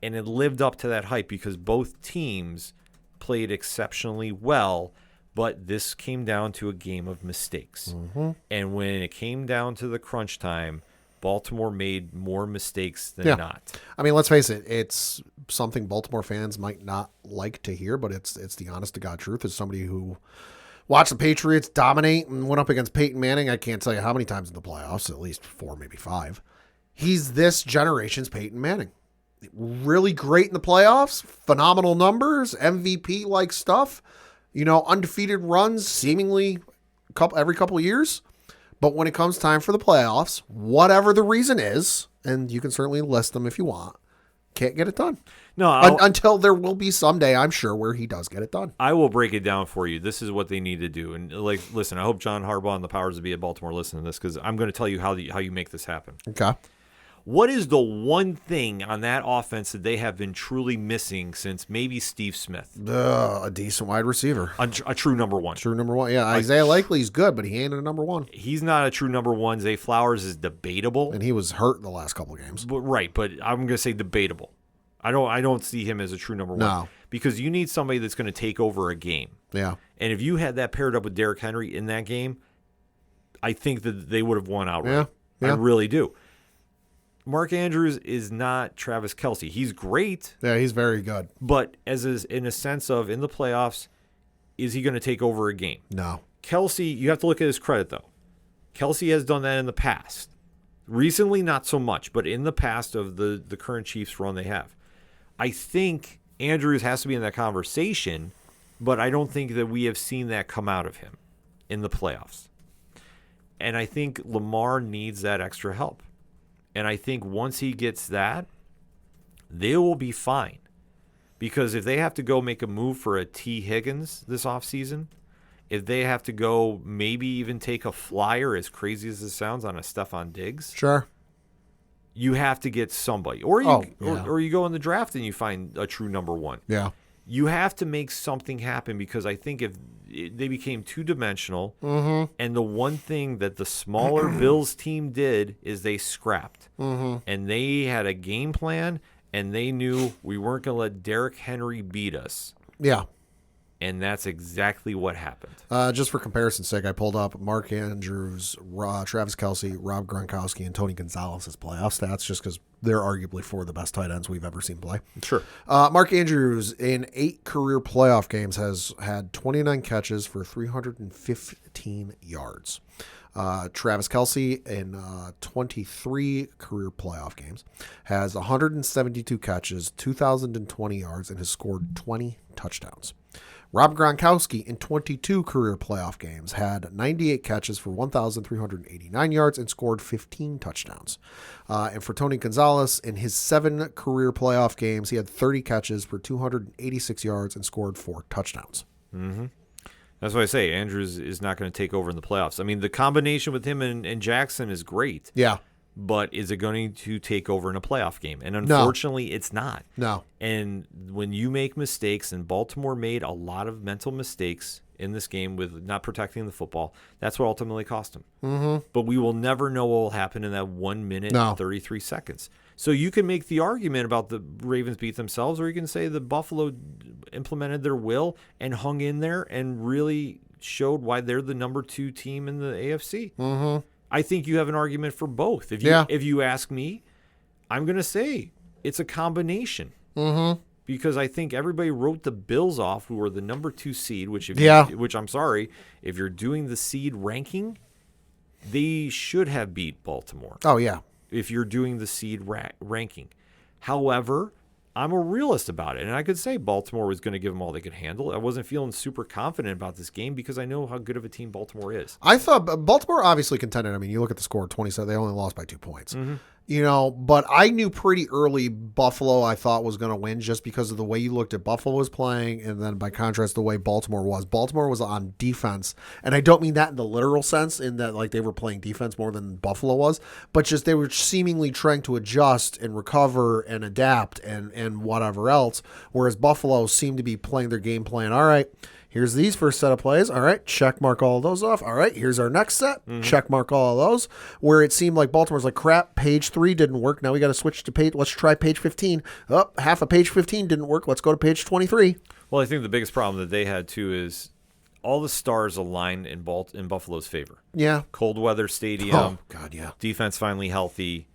And it lived up to that hype, because both teams played exceptionally well. But this came down to a game of mistakes. Mm-hmm. And when it came down to the crunch time, Baltimore made more mistakes than not. I mean, let's face it. It's something Baltimore fans might not like to hear, but it's the honest-to-God truth. As somebody who watched the Patriots dominate and went up against Peyton Manning, I can't tell you how many times in the playoffs, at least 4, maybe 5. He's this generation's Peyton Manning. Really great in the playoffs, phenomenal numbers, MVP-like stuff, undefeated runs seemingly every couple of years. But when it comes time for the playoffs, whatever the reason is, and you can certainly list them if you want, can't get it done. No, until there will be someday, I'm sure, where he does get it done. I will break it down for you. This is what they need to do. And listen, I hope John Harbaugh and the powers that be at Baltimore listen to this, because I'm going to tell you how you make this happen. Okay. What is the one thing on that offense that they have been truly missing since maybe Steve Smith? A decent wide receiver. A true number one. True number one. Yeah, Isaiah Likely's good, but he ain't a number one. He's not a true number one. Zay Flowers is debatable. And he was hurt in the last couple of games. But I'm going to say debatable. I don't see him as a true number one. No. Because you need somebody that's going to take over a game. Yeah. And if you had that paired up with Derrick Henry in that game, I think that they would have won outright. Yeah. I really do. Mark Andrews is not Travis Kelce. He's great. Yeah, he's very good. But in a sense of, in the playoffs, is he going to take over a game? No. Kelce, you have to look at his credit, though. Kelsey has done that in the past. Recently, not so much, but in the past of the current Chiefs run they have. I think Andrews has to be in that conversation, but I don't think that we have seen that come out of him in the playoffs. And I think Lamar needs that extra help. And I think once he gets that, they will be fine. Because if they have to go make a move for a T. Higgins this offseason, if they have to go maybe even take a flyer, as crazy as it sounds, on a Stephon Diggs, Sure. you have to get somebody. Or you go in the draft and you find a true number one. Yeah. You have to make something happen, because I think if they became two-dimensional, and the one thing that the smaller Bills team did is they scrapped. And they had a game plan, and they knew we weren't going to let Derrick Henry beat us. Yeah. And that's exactly what happened. Just for comparison's sake, I pulled up Mark Andrews, Travis Kelce, Rob Gronkowski, and Tony Gonzalez's playoff stats, just because they're arguably four of the best tight ends we've ever seen play. Sure. Mark Andrews, in 8 career playoff games, has had 29 catches for 315 yards. Travis Kelce, in 23 career playoff games, has 172 catches, 2,020 yards, and has scored 20 touchdowns. Rob Gronkowski, in 22 career playoff games, had 98 catches for 1,389 yards and scored 15 touchdowns. And for Tony Gonzalez, in his 7 career playoff games, he had 30 catches for 286 yards and scored 4 touchdowns. That's why I say Andrews is not going to take over in the playoffs. I mean, the combination with him and Jackson is great. Yeah. But is it going to take over in a playoff game? And unfortunately, it's not. No. And when you make mistakes, and Baltimore made a lot of mental mistakes in this game with not protecting the football, that's what ultimately cost them. But we will never know what will happen in that 1 minute and 33 seconds. So you can make the argument about the Ravens beat themselves, or you can say the Buffalo implemented their will and hung in there and really showed why they're the number 2 team in the AFC. I think you have an argument for both. If you ask me, I'm going to say it's a combination. Because I think everybody wrote the Bills off, who were the number 2 seed, which I'm sorry, if you're doing the seed ranking, they should have beat Baltimore. Oh, yeah. If you're doing the seed ranking. However, I'm a realist about it, and I could say Baltimore was going to give them all they could handle. I wasn't feeling super confident about this game because I know how good of a team Baltimore is. I thought Baltimore obviously contended. I mean, you look at the score, 27. They only lost by 2 points. You know, but I knew pretty early Buffalo I thought was going to win, just because of the way you looked at Buffalo was playing, and then by contrast the way Baltimore was. Baltimore was on defense, and I don't mean that in the literal sense, in that like they were playing defense more than Buffalo was, but just they were seemingly trying to adjust and recover and adapt and whatever else, whereas Buffalo seemed to be playing their game plan. All right, here's these first set of plays. All right, check mark all of those off. All right, here's our next set. Check mark all of those. Where it seemed like Baltimore's like, crap, page 3 didn't work. Now we got to switch to page. Let's try page 15. Oh, half of page 15 didn't work. Let's go to page 23. Well, I think the biggest problem that they had too is all the stars aligned in Buffalo's favor. Yeah. Cold weather stadium. Oh, God, yeah. Defense finally healthy.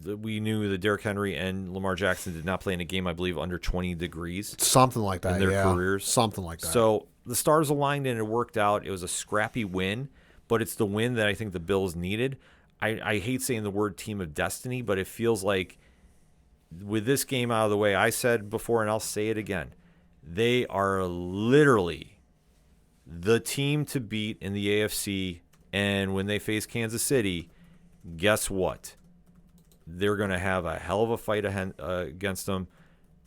We knew that Derrick Henry and Lamar Jackson did not play in a game, I believe, under 20 degrees. Something like that, in their careers. Something like that. So the stars aligned and it worked out. It was a scrappy win, but it's the win that I think the Bills needed. I hate saying the word team of destiny, but it feels like with this game out of the way, I said before and I'll say it again, they are literally the team to beat in the AFC. And when they face Kansas City, guess what? They're going to have a hell of a fight against them.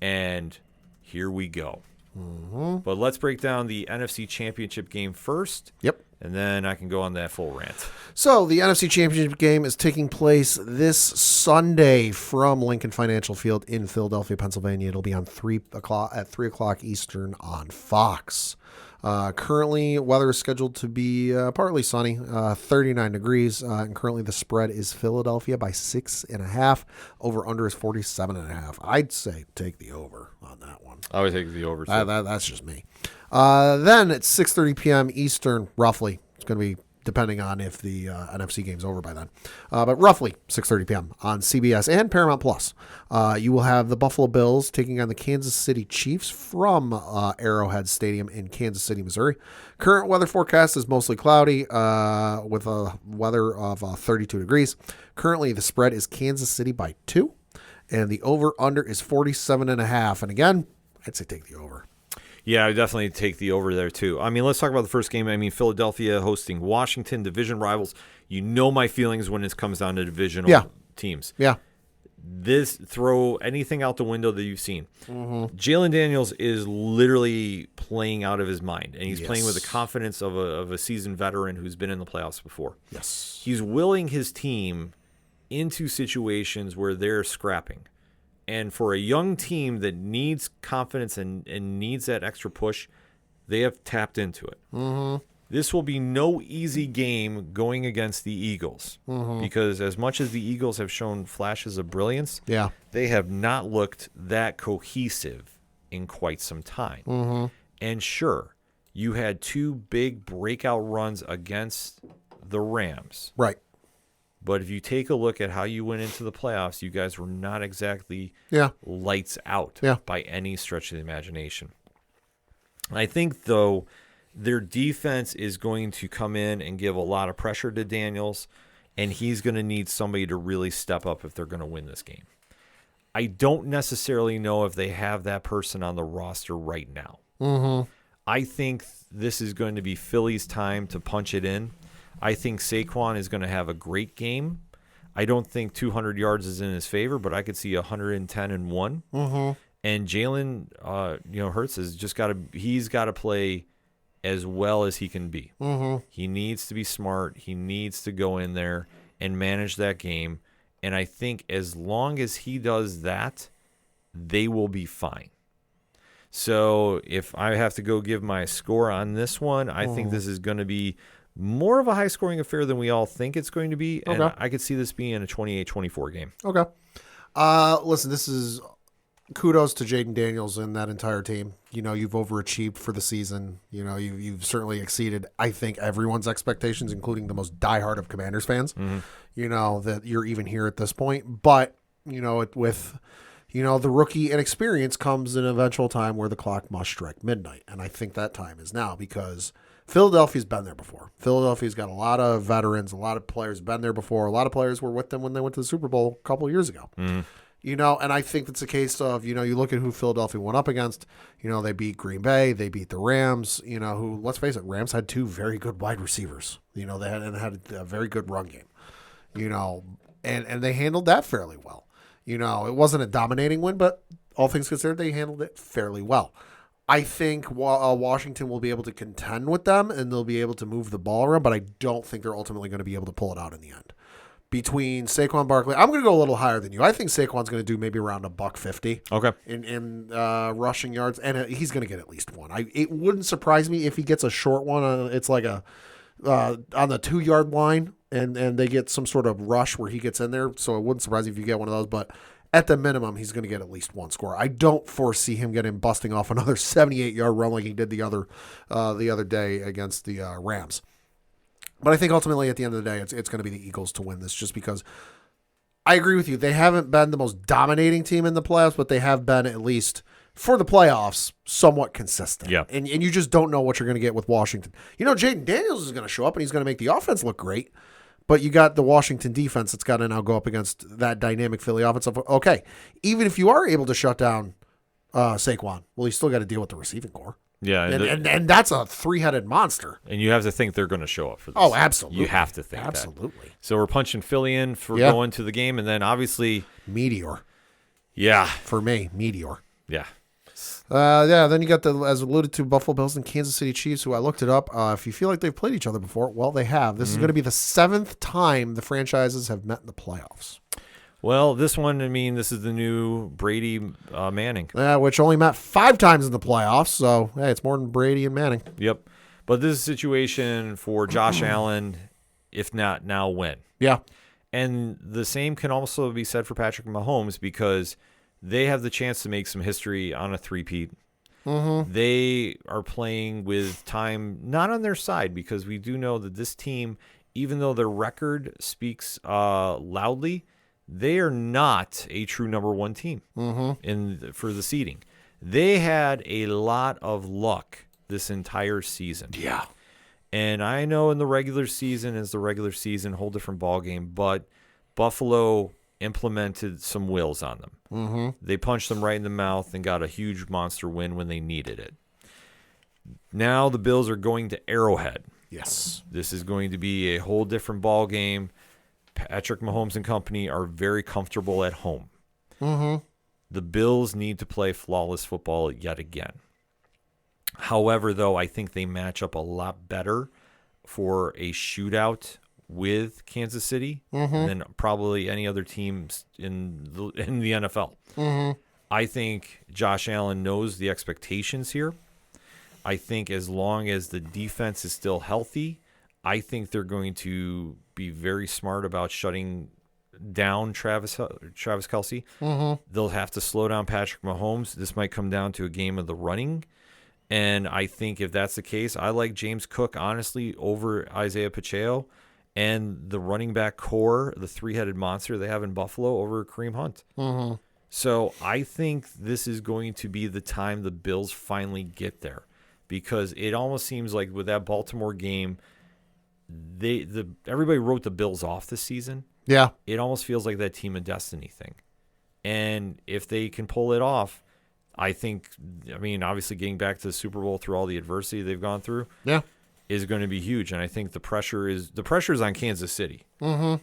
And here we go. But let's break down the NFC Championship game first. Yep. And then I can go on that full rant. So the NFC Championship game is taking place this Sunday from Lincoln Financial Field in Philadelphia, Pennsylvania. It'll be on 3 o'clock Eastern on Fox. Currently, weather is scheduled to be partly sunny, 39 degrees, and currently the spread is Philadelphia by 6.5. Over under is 47.5. I'd say take the over on that one. I would take the over. That's just me. Then at 6:30 p.m. Eastern, roughly, it's going to be depending on if the NFC game's over by then. But roughly 6:30 p.m. on CBS and Paramount Plus. You will have the Buffalo Bills taking on the Kansas City Chiefs from Arrowhead Stadium in Kansas City, Missouri. Current weather forecast is mostly cloudy with a weather of 32 degrees. Currently, the spread is Kansas City by 2, and the over-under is 47.5. And again, I'd say take the over. Yeah, I definitely take the over there, too. I mean, let's talk about the first game. I mean, Philadelphia hosting Washington, division rivals. You know my feelings when it comes down to divisional teams. Yeah. This, throw anything out the window that you've seen. Jalen Daniels is literally playing out of his mind, and he's playing with the confidence of a seasoned veteran who's been in the playoffs before. Yes. He's willing his team into situations where they're scrapping. And for a young team that needs confidence and needs that extra push, they have tapped into it. This will be no easy game going against the Eagles because as much as the Eagles have shown flashes of brilliance, they have not looked that cohesive in quite some time. And sure, you had 2 big breakout runs against the Rams. Right. But if you take a look at how you went into the playoffs, you guys were not exactly lights out by any stretch of the imagination. I think, though, their defense is going to come in and give a lot of pressure to Daniels, and he's going to need somebody to really step up if they're going to win this game. I don't necessarily know if they have that person on the roster right now. I think this is going to be Philly's time to punch it in. I think Saquon is going to have a great game. I don't think 200 yards is in his favor, but I could see 110 and 1. And Jalen, Hurts has just he's got to play as well as he can be. He needs to be smart. He needs to go in there and manage that game. And I think as long as he does that, they will be fine. So if I have to go give my score on this one, I think this is going to be more of a high-scoring affair than we all think it's going to be, and I could see this being a 28-24 game. Okay. Listen, this is kudos to Jaden Daniels and that entire team. You know, you've overachieved for the season. You know, you've certainly exceeded, I think, everyone's expectations, including the most diehard of Commanders fans, you know, that you're even here at this point. But, you know, with, you know, the rookie inexperience comes an eventual time where the clock must strike midnight. And I think that time is now because Philadelphia's been there before. Philadelphia's got a lot of veterans, a lot of players been there before. A lot of players were with them when they went to the Super Bowl a couple of years ago. You know, and I think it's a case of, you know, you look at who Philadelphia went up against. You know, they beat Green Bay, they beat the Rams, you know, who, let's face it, Rams had 2 very good wide receivers. You know, they had a very good run game. You know, and they handled that fairly well. You know, it wasn't a dominating win, but all things considered, they handled it fairly well. I think Washington will be able to contend with them, and they'll be able to move the ball around, but I don't think they're ultimately going to be able to pull it out in the end. Between Saquon Barkley, I'm going to go a little higher than you. I think Saquon's going to do maybe around $150 in rushing yards, and he's going to get at least one. It wouldn't surprise me if he gets a short one. It's like on the 2-yard line, and they get some sort of rush where he gets in there, so it wouldn't surprise me if you get one of those, but at the minimum, he's going to get at least one score. I don't foresee him busting off another 78-yard run like he did the other day against the Rams. But I think ultimately at the end of the day, it's going to be the Eagles to win this just because I agree with you. They haven't been the most dominating team in the playoffs, but they have been, at least for the playoffs, somewhat consistent. Yeah. And you just don't know what you're going to get with Washington. You know, Jaden Daniels is going to show up and he's going to make the offense look great. But you got the Washington defense that's got to now go up against that dynamic Philly offense. Okay, even if you are able to shut down Saquon, well, you still got to deal with the receiving core. Yeah, and that's a 3-headed monster. And you have to think they're going to show up for this. Oh, absolutely. You have to think absolutely. that. So we're punching Philly in for going to the game, and then obviously Meteor. Yeah, for me, Meteor. Yeah. Then you got the, as alluded to, Buffalo Bills and Kansas City Chiefs, who I looked it up. If you feel like they've played each other before, well, they have. This is going to be the 7th time the franchises have met in the playoffs. Well, this one, I mean, this is the new Brady Manning. Which only met 5 times in the playoffs, so hey, it's more than Brady and Manning. Yep. But this is a situation for Josh Allen, if not now, when. Yeah. And the same can also be said for Patrick Mahomes because they have the chance to make some history on a three-peat. They are playing with time not on their side, because we do know that this team, even though their record speaks loudly, they are not a true number one team for the seeding. They had a lot of luck this entire season. Yeah. And I know in the regular season is the regular season, whole different ball game, but Buffalo implemented some wills on them. They punched them right in the mouth and got a huge monster win when they needed it. Now the Bills are going to Arrowhead. Yes. This is going to be a whole different ball game. Patrick Mahomes and company are very comfortable at home. The Bills need to play flawless football yet again. However, though, I think they match up a lot better for a shootout with Kansas City than probably any other teams in the NFL. I think Josh Allen knows the expectations here. I think as long as the defense is still healthy, I think they're going to be very smart about shutting down Travis Kelce. They'll have to slow down Patrick Mahomes. This might come down to a game of the running. And I think if that's the case, I like James Cook, honestly, over Isaiah Pacheco and the running back core, the three-headed monster they have in Buffalo, over Kareem Hunt. So I think this is going to be the time the Bills finally get there, because it almost seems like with that Baltimore game, everybody wrote the Bills off this season. Yeah. It almost feels like that team of destiny thing. And if they can pull it off, I think, obviously getting back to the Super Bowl through all the adversity they've gone through is going to be huge. And I think the pressure is on Kansas City. And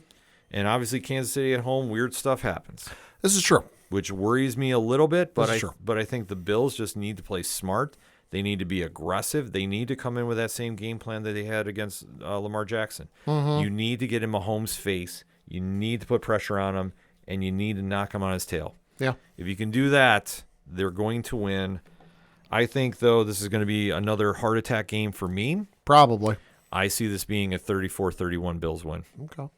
obviously Kansas City at home, weird stuff happens. This is true. Which worries me a little bit, but But I think the Bills just need to play smart. They need to be aggressive. They need to come in with that same game plan that they had against Lamar Jackson. You need to get in Mahomes' face. You need to put pressure on him, and you need to knock him on his tail. Yeah. If you can do that, they're going to win. I think, though, this is going to be another heart attack game for me. Probably. I see this being a 34-31 Bills win. Okay.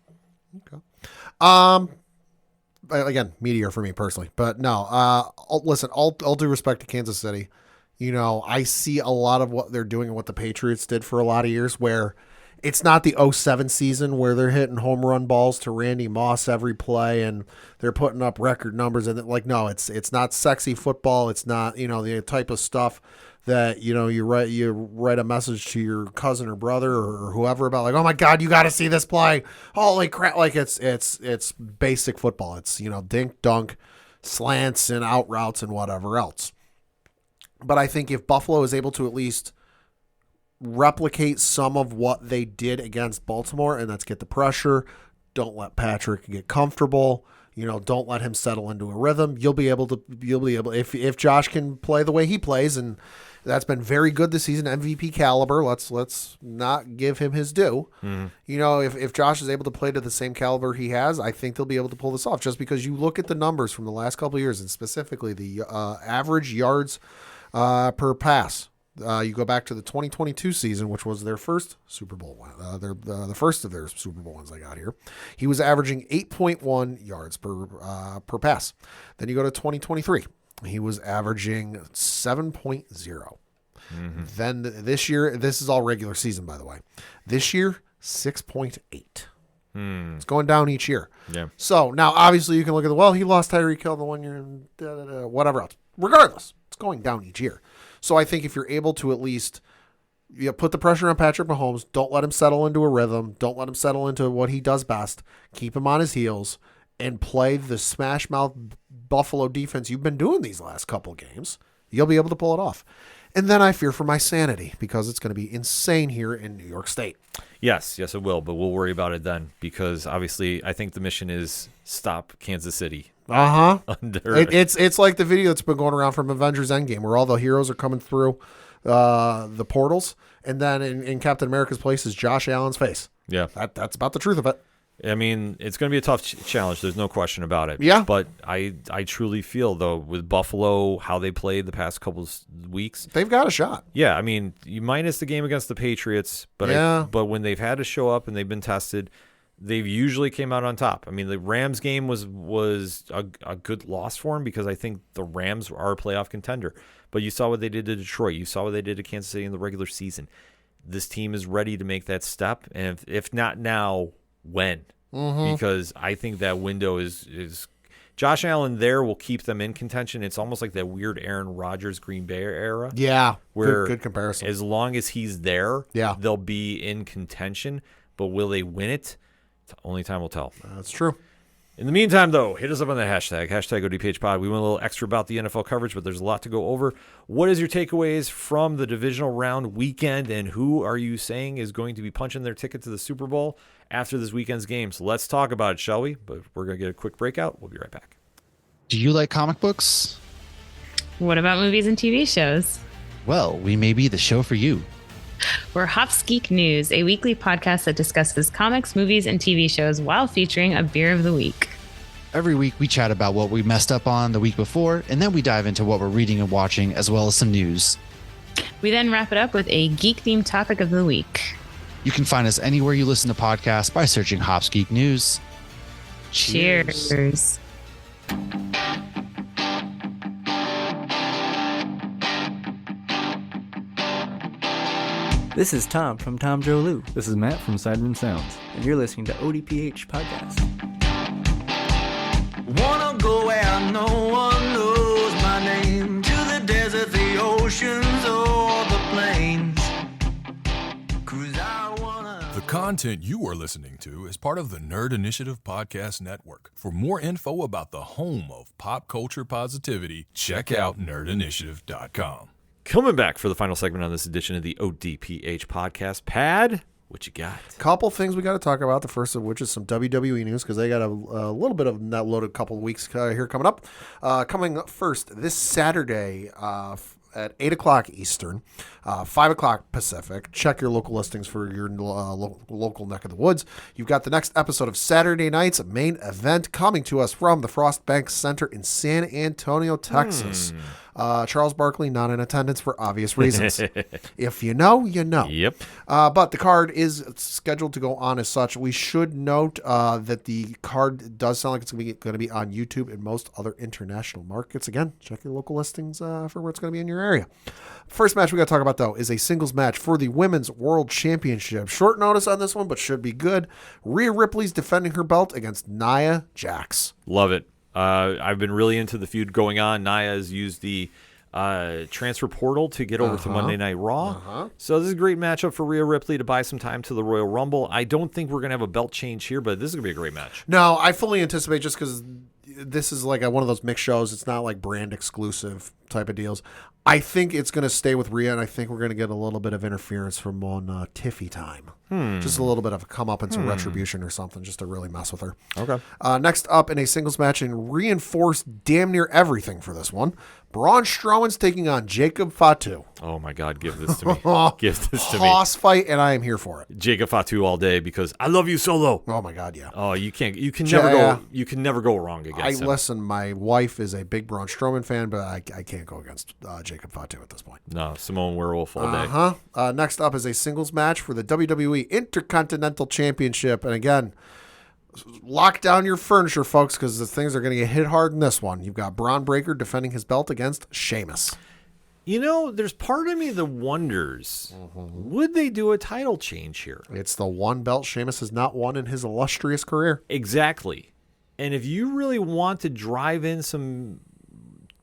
Again, meteor for me personally, but no. Listen, all due respect to Kansas City, I see a lot of what they're doing and what the Patriots did for a lot of years, where it's not the 2007 season where they're hitting home run balls to Randy Moss every play and they're putting up record numbers. And no, it's not sexy football. It's not, the type of stuff that, you write a message to your cousin or brother or whoever about like, oh my God, you got to see this play. Holy crap. Like it's basic football. It's, dink dunk, slants and out routes and whatever else. But I think if Buffalo is able to at least replicate some of what they did against Baltimore, and that's get the pressure, don't let Patrick get comfortable, don't let him settle into a rhythm. You'll be able if Josh can play the way he plays, and that's been very good this season, MVP caliber. Let's not give him his due. If Josh is able to play to the same caliber he has, I think they'll be able to pull this off, just because you look at the numbers from the last couple of years, and specifically the average yards per pass. You go back to the 2022 season, which was their first Super Bowl win, the first of their Super Bowl wins I got here. He was averaging 8.1 yards per pass. Then you go to 2023. He was averaging 7.0. Then this year, this is all regular season, by the way. This year, 6.8. It's going down each year. Yeah. So now, obviously, you can look at he lost Tyreek Hill the 1 year and whatever else. Regardless, it's going down each year. So I think if you're able to at least put the pressure on Patrick Mahomes, don't let him settle into a rhythm, don't let him settle into what he does best, keep him on his heels, and play the smash mouth Buffalo defense you've been doing these last couple games, you'll be able to pull it off. And then I fear for my sanity, because it's going to be insane here in New York State. Yes, it will, but we'll worry about it then, because obviously I think the mission is stop Kansas City. It's like the video that's been going around from Avengers Endgame, where all the heroes are coming through the portals, and then in Captain America's place is Josh Allen's face. Yeah, that's about the truth of it. It's going to be a tough challenge. There's no question about it. Yeah. But I truly feel, though, with Buffalo, how they played the past couple of weeks, they've got a shot. Yeah, you minus the game against the Patriots, but when they've had to show up and they've been tested, they've usually came out on top. I mean, the Rams game was a good loss for them because I think the Rams are a playoff contender. But you saw what they did to Detroit. You saw what they did to Kansas City in the regular season. This team is ready to make that step, and if not now, when? Because I think that window is Josh Allen there will keep them in contention. It's almost like that weird Aaron Rodgers Green Bay era. Yeah, where good comparison. As long as he's there, yeah, they'll be in contention. But will they win it? Only time will tell. That's true. In the meantime, though, hit us up on the hashtag ODPH Pod. We went a little extra about the NFL coverage, but there's a lot to go over. What is your takeaways from the divisional round weekend, and who are you saying is going to be punching their ticket to the Super Bowl after this weekend's game? So let's talk about it, shall we? But we're going to get a quick breakout. We'll be right back. Do you like comic books? What about movies and TV shows? Well, we may be the show for you. We're Hops Geek News, a weekly podcast that discusses comics, movies, and TV shows while featuring a beer of the week. Every week we chat about what we messed up on the week before, and then we dive into what we're reading and watching, as well as some news. We then wrap it up with a geek-themed topic of the week. You can find us anywhere you listen to podcasts by searching Hops Geek News. Cheers. This is Tom from Tom Joe Lou, This is Matt from Sideroom Sounds. and you're listening to ODPH Podcast. Wanna go where no one knows my name, to the desert, the oceans, or the plains. 'Cause I wanna... The content you are listening to is part of the Nerd Initiative Podcast Network. For more info about the home of pop culture positivity, check out nerdinitiative.com. Coming back for the final segment on this edition of the ODPH podcast. Pad, what you got? Couple things we got to talk about. The first of which is some WWE news because they got a little bit of that loaded couple of weeks here coming up. Coming up first this Saturday at 8 o'clock Eastern, 5 o'clock Pacific. Check your local listings for your local neck of the woods. You've got the next episode of Saturday Night's Main Event coming to us from the Frost Bank Center in San Antonio, Texas. Charles Barkley not in attendance for obvious reasons. If you know, you know. Yep. But the card is scheduled to go on as such. We should note that the card does sound like it's going to be on YouTube and most other international markets. Again, check your local listings for where it's going to be in your area. First match we got to talk about, though, is a singles match for the Women's World Championship. Short notice on this one, but should be good. Rhea Ripley's defending her belt against Nia Jax. Love it. I've been really into the feud going on. Nia has used the transfer portal to get over to Monday Night Raw. So this is a great matchup for Rhea Ripley to buy some time to the Royal Rumble. I don't think we're going to have a belt change here, but this is going to be a great match. No, I fully anticipate, just because this is like one of those mixed shows. It's not like brand exclusive type of deals. I think it's going to stay with Rhea, and I think we're going to get a little bit of interference from on Tiffy time. Just a little bit of a come up and some retribution or something just to really mess with her. Okay. Next up in a singles match and reinforce damn near everything for this one, Braun Strowman's taking on Jacob Fatu. Oh, my God. Give this to me. Give this to me. Boss fight, and I am here for it. Jacob Fatu all day because I love you, Solo. Oh, my God, yeah. Oh, you can Yeah. never go wrong against him. Listen, my wife is a big Braun Strowman fan, but I can't go against Jacob Fatu at this point. No, Simone Werewolf all day. Next up is a singles match for the WWE Intercontinental Championship. And again, lock down your furniture, folks, because the things are going to get hit hard in this one. You've got Braun Breaker defending his belt against Sheamus. You know, there's part of me that wonders, would they do a title change here? It's the one belt Sheamus has not won in his illustrious career. Exactly. And if you really want to drive in some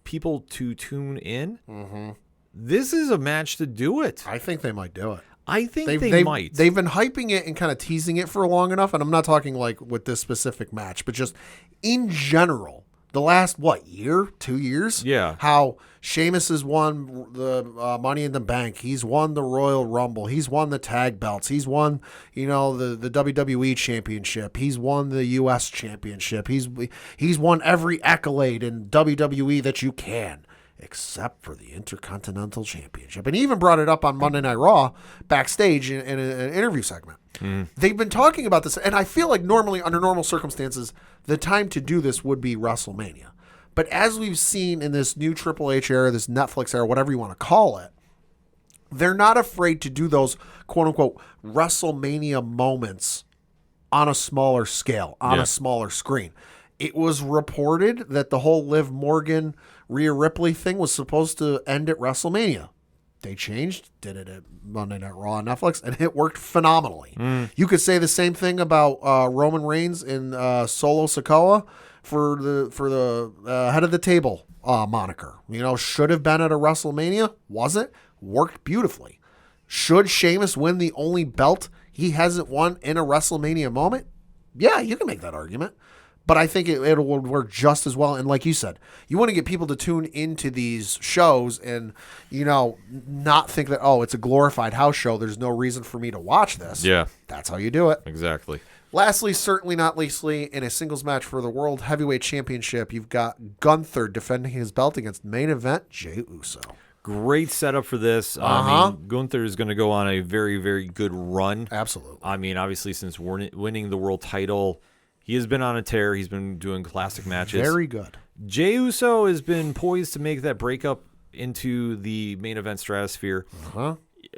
people to tune in, this is a match to do it. I think they might do it. I think they might. They've been hyping it and kind of teasing it for long enough, and I'm not talking like with this specific match, but just in general, the last, 2 years? Yeah. How Sheamus has won the Money in the Bank. He's won the Royal Rumble. He's won the tag belts. He's won, the WWE Championship. He's won the U.S. Championship. He's won every accolade in WWE that you can, except for the Intercontinental Championship. And he even brought it up on Monday Night Raw backstage in an interview segment. They've been talking about this, and I feel like normally, under normal circumstances, the time to do this would be WrestleMania. But as we've seen in this new Triple H era, this Netflix era, whatever you want to call it, they're not afraid to do those quote-unquote WrestleMania moments on a smaller scale, on a smaller screen. It was reported that the whole Liv Morgan, Rhea Ripley thing was supposed to end at WrestleMania. They changed, did it at Monday Night Raw on Netflix, and it worked phenomenally. You could say the same thing about Roman Reigns in Solo Sikoa for the head of the table moniker. Should have been at a WrestleMania, wasn't. Worked beautifully. Should Sheamus win the only belt he hasn't won in a WrestleMania moment? Yeah, you can make that argument. But I think it will work just as well. And like you said, you want to get people to tune into these shows and, not think that, oh, it's a glorified house show. There's no reason for me to watch this. Yeah. That's how you do it. Exactly. Lastly, certainly not leastly, in a singles match for the World Heavyweight Championship, you've got Gunther defending his belt against main event Jey Uso. Great setup for this. I mean, Gunther is going to go on a very, very good run. Absolutely. I mean, obviously, since winning the world title, he has been on a tear. He's been doing classic matches. Very good. Jey Uso has been poised to make that breakup into the main event stratosphere.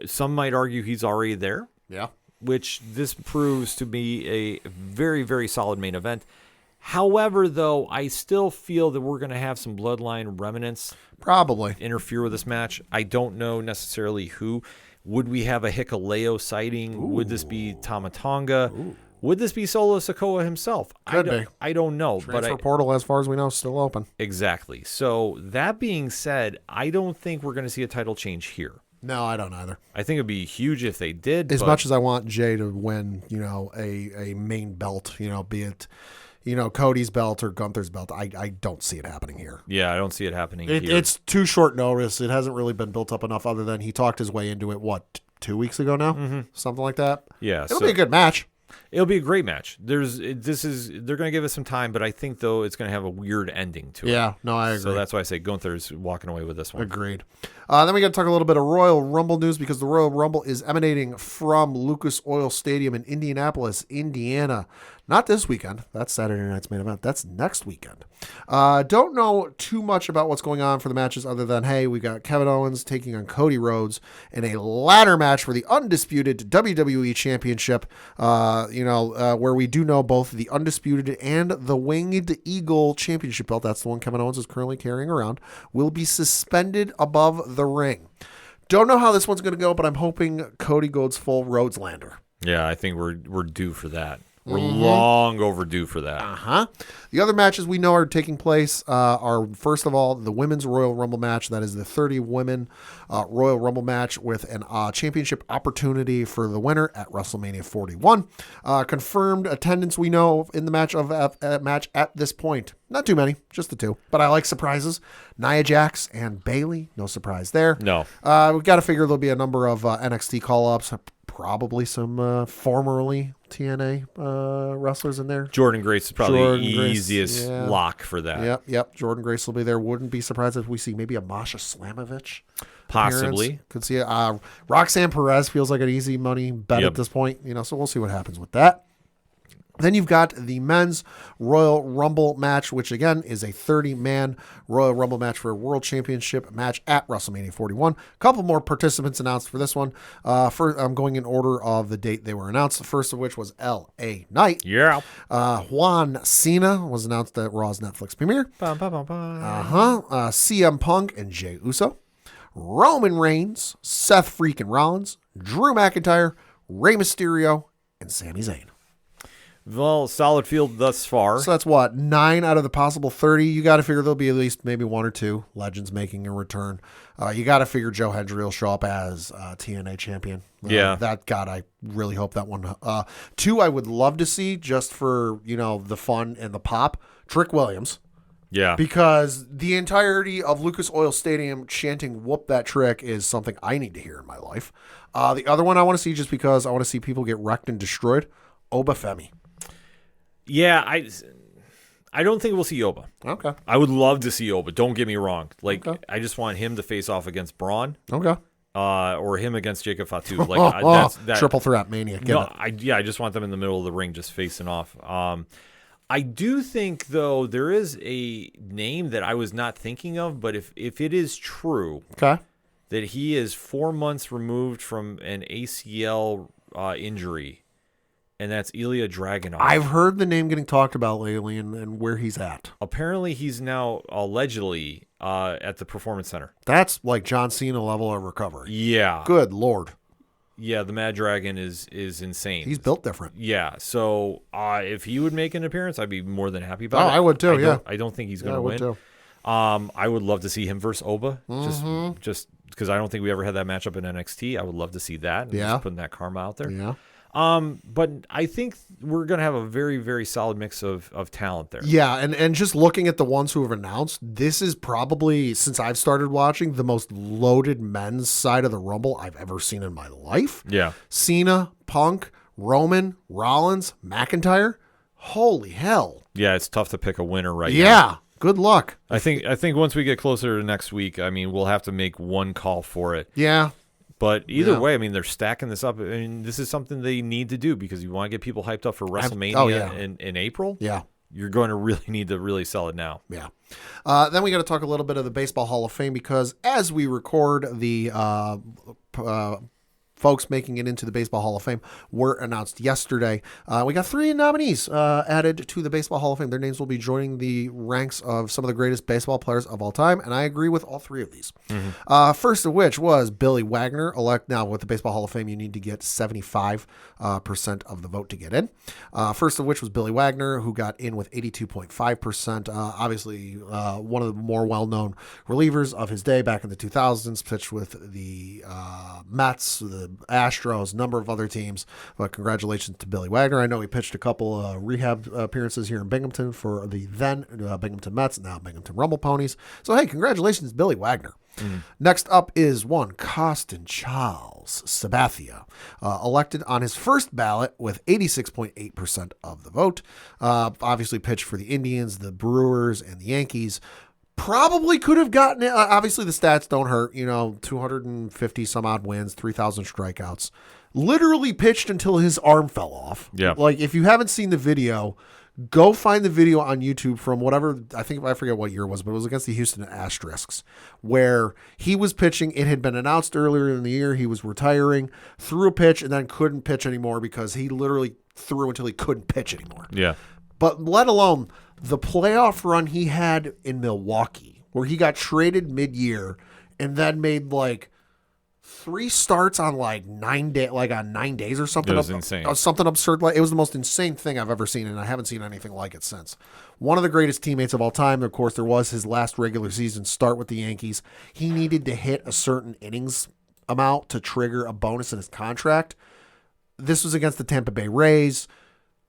Some might argue he's already there. Yeah. Which this proves to be a very, very solid main event. However, though, I still feel that we're going to have some bloodline remnants probably interfere with this match. I don't know necessarily who. Would we have a Hikuleo sighting? Ooh. Would this be Tama Tonga? Ooh. Would this be Solo Sikoa himself? Could be. I don't know. Transfer portal, as far as we know, is still open. Exactly. So that being said, I don't think we're going to see a title change here. No, I don't either. I think it'd be huge if they did. As much as I want Jay to win, a main belt, be it, Cody's belt or Gunther's belt, I don't see it happening here. Yeah, I don't see it happening here. It's too short notice. It hasn't really been built up enough other than he talked his way into it, 2 weeks ago now? Mm-hmm. Something like that? Yeah. It'll be a good match. It'll be a great match. They're going to give us some time, but I think though it's going to have a weird ending to it. Yeah, no, I agree. So that's why I say Gunther's walking away with this one. Agreed. Then we got to talk a little bit of Royal Rumble news because the Royal Rumble is emanating from Lucas Oil Stadium in Indianapolis, Indiana. Not this weekend. That's Saturday night's main event. That's next weekend. Don't know too much about what's going on for the matches other than, hey, we got Kevin Owens taking on Cody Rhodes in a ladder match for the undisputed WWE Championship, where we do know both the undisputed and the Winged Eagle Championship belt, that's the one Kevin Owens is currently carrying around, will be suspended above the ring. Don't know how this one's going to go, but I'm hoping Cody goes full Rhodes lander. Yeah, I think we're due for that. We're long overdue for that. The other matches we know are taking place are, first of all, the Women's Royal Rumble match. That is the 30 women Royal Rumble match with an championship opportunity for the winner at WrestleMania 41. Confirmed attendance we know in the match at this point. Not too many, just the two. But I like surprises. Nia Jax and Bayley, no surprise there. No. We've got to figure there'll be a number of NXT call-ups. Probably some formerly TNA wrestlers in there. Jordan Grace is probably the easiest lock for that. Yep. Jordan Grace will be there. Wouldn't be surprised if we see maybe a Masha Slamovich. Possibly. Appearance. Could see it. Roxanne Perez feels like an easy money bet at this point. So we'll see what happens with that. Then you've got the men's Royal Rumble match, which again is a 30-man Royal Rumble match for a World Championship match at WrestleMania 41. A couple more participants announced for this one. First, I'm going in order of the date they were announced. The first of which was L.A. Knight. Yeah. Juan Cena was announced at Raw's Netflix premiere. CM Punk and Jey Uso. Roman Reigns, Seth freaking Rollins, Drew McIntyre, Rey Mysterio, and Sami Zayn. Well, solid field thus far. So that's 9 out of the possible 30. You got to figure there'll be at least maybe 1 or 2 legends making a return. You got to figure Joe Hendry will show up as TNA champion. I really hope that one. 2, I would love to see just for, the fun and the pop. Trick Williams. Yeah. Because the entirety of Lucas Oil Stadium chanting "whoop that trick" is something I need to hear in my life. The other one I want to see just because I want to see people get wrecked and destroyed. Oba Femi. Yeah, I don't think we'll see Oba. Okay. I would love to see Oba. Don't get me wrong. I just want him to face off against Braun. Okay. Or him against Jacob Fatu. That triple threat mania. I just want them in the middle of the ring just facing off. I do think, though, there is a name that I was not thinking of, but if it is true that he is 4 months removed from an ACL injury, and that's Ilya Dragunov. I've heard the name getting talked about lately and where he's at. Apparently, he's now allegedly at the Performance Center. That's like John Cena level of recovery. Yeah. Good Lord. Yeah, the Mad Dragon is insane. He's built different. Yeah, so if he would make an appearance, I'd be more than happy about it. I would too, I don't think he's going to I would win. too. I would love to see him versus Oba, just because I don't think we ever had that matchup in NXT. I would love to see that. And just putting that karma out there. Yeah. But I think we're going to have a very, very solid mix of talent there. Yeah, and just looking at the ones who have announced, this is probably, since I've started watching, the most loaded men's side of the Rumble I've ever seen in my life. Yeah. Cena, Punk, Roman, Rollins, McIntyre. Holy hell. Yeah, it's tough to pick a winner right now. Yeah. Good luck. I think once we get closer to next week, I mean, we'll have to make one call for it. Yeah. But either way, I mean, they're stacking this up. I mean, this is something they need to do because you want to get people hyped up for WrestleMania in April. Yeah. You're going to really need to really sell it now. Yeah. Then we got to talk a little bit of the Baseball Hall of Fame because as we record, the folks making it into the Baseball Hall of Fame were announced yesterday. We got 3 nominees added to the Baseball Hall of Fame. Their names will be joining the ranks of some of the greatest baseball players of all time, and I agree with all 3 of these. First of which was Billy Wagner. Now, with the Baseball Hall of Fame, you need to get 75% of the vote to get in. First of which was Billy Wagner, who got in with 82.5%. Obviously, one of the more well-known relievers of his day back in the 2000s, pitched with the Mets, the Astros, a number of other teams. But congratulations to Billy Wagner. I know he pitched a couple rehab appearances here in Binghamton for the then Binghamton Mets, now Binghamton Rumble Ponies. So, hey, congratulations, Billy Wagner. Next up is one Costin Charles Sabathia, elected on his first ballot with 86.8% of the vote. Obviously pitched for the Indians, the Brewers, and the Yankees. Probably could have gotten it. Obviously, the stats don't hurt. 250 some odd wins, 3,000 strikeouts. Literally pitched until his arm fell off. Yeah. Like, if you haven't seen the video, go find the video on YouTube from whatever, I forget what year it was, but it was against the Houston Asterisks, where he was pitching. It had been announced earlier in the year he was retiring, threw a pitch, and then couldn't pitch anymore because he literally threw until he couldn't pitch anymore. Yeah. But let alone the playoff run he had in Milwaukee, where he got traded mid-year and then made like 3 starts on like 9 days or something. It was insane. Something absurd. It was the most insane thing I've ever seen, and I haven't seen anything like it since. One of the greatest teammates of all time. Of course, there was his last regular season start with the Yankees. He needed to hit a certain innings amount to trigger a bonus in his contract. This was against the Tampa Bay Rays.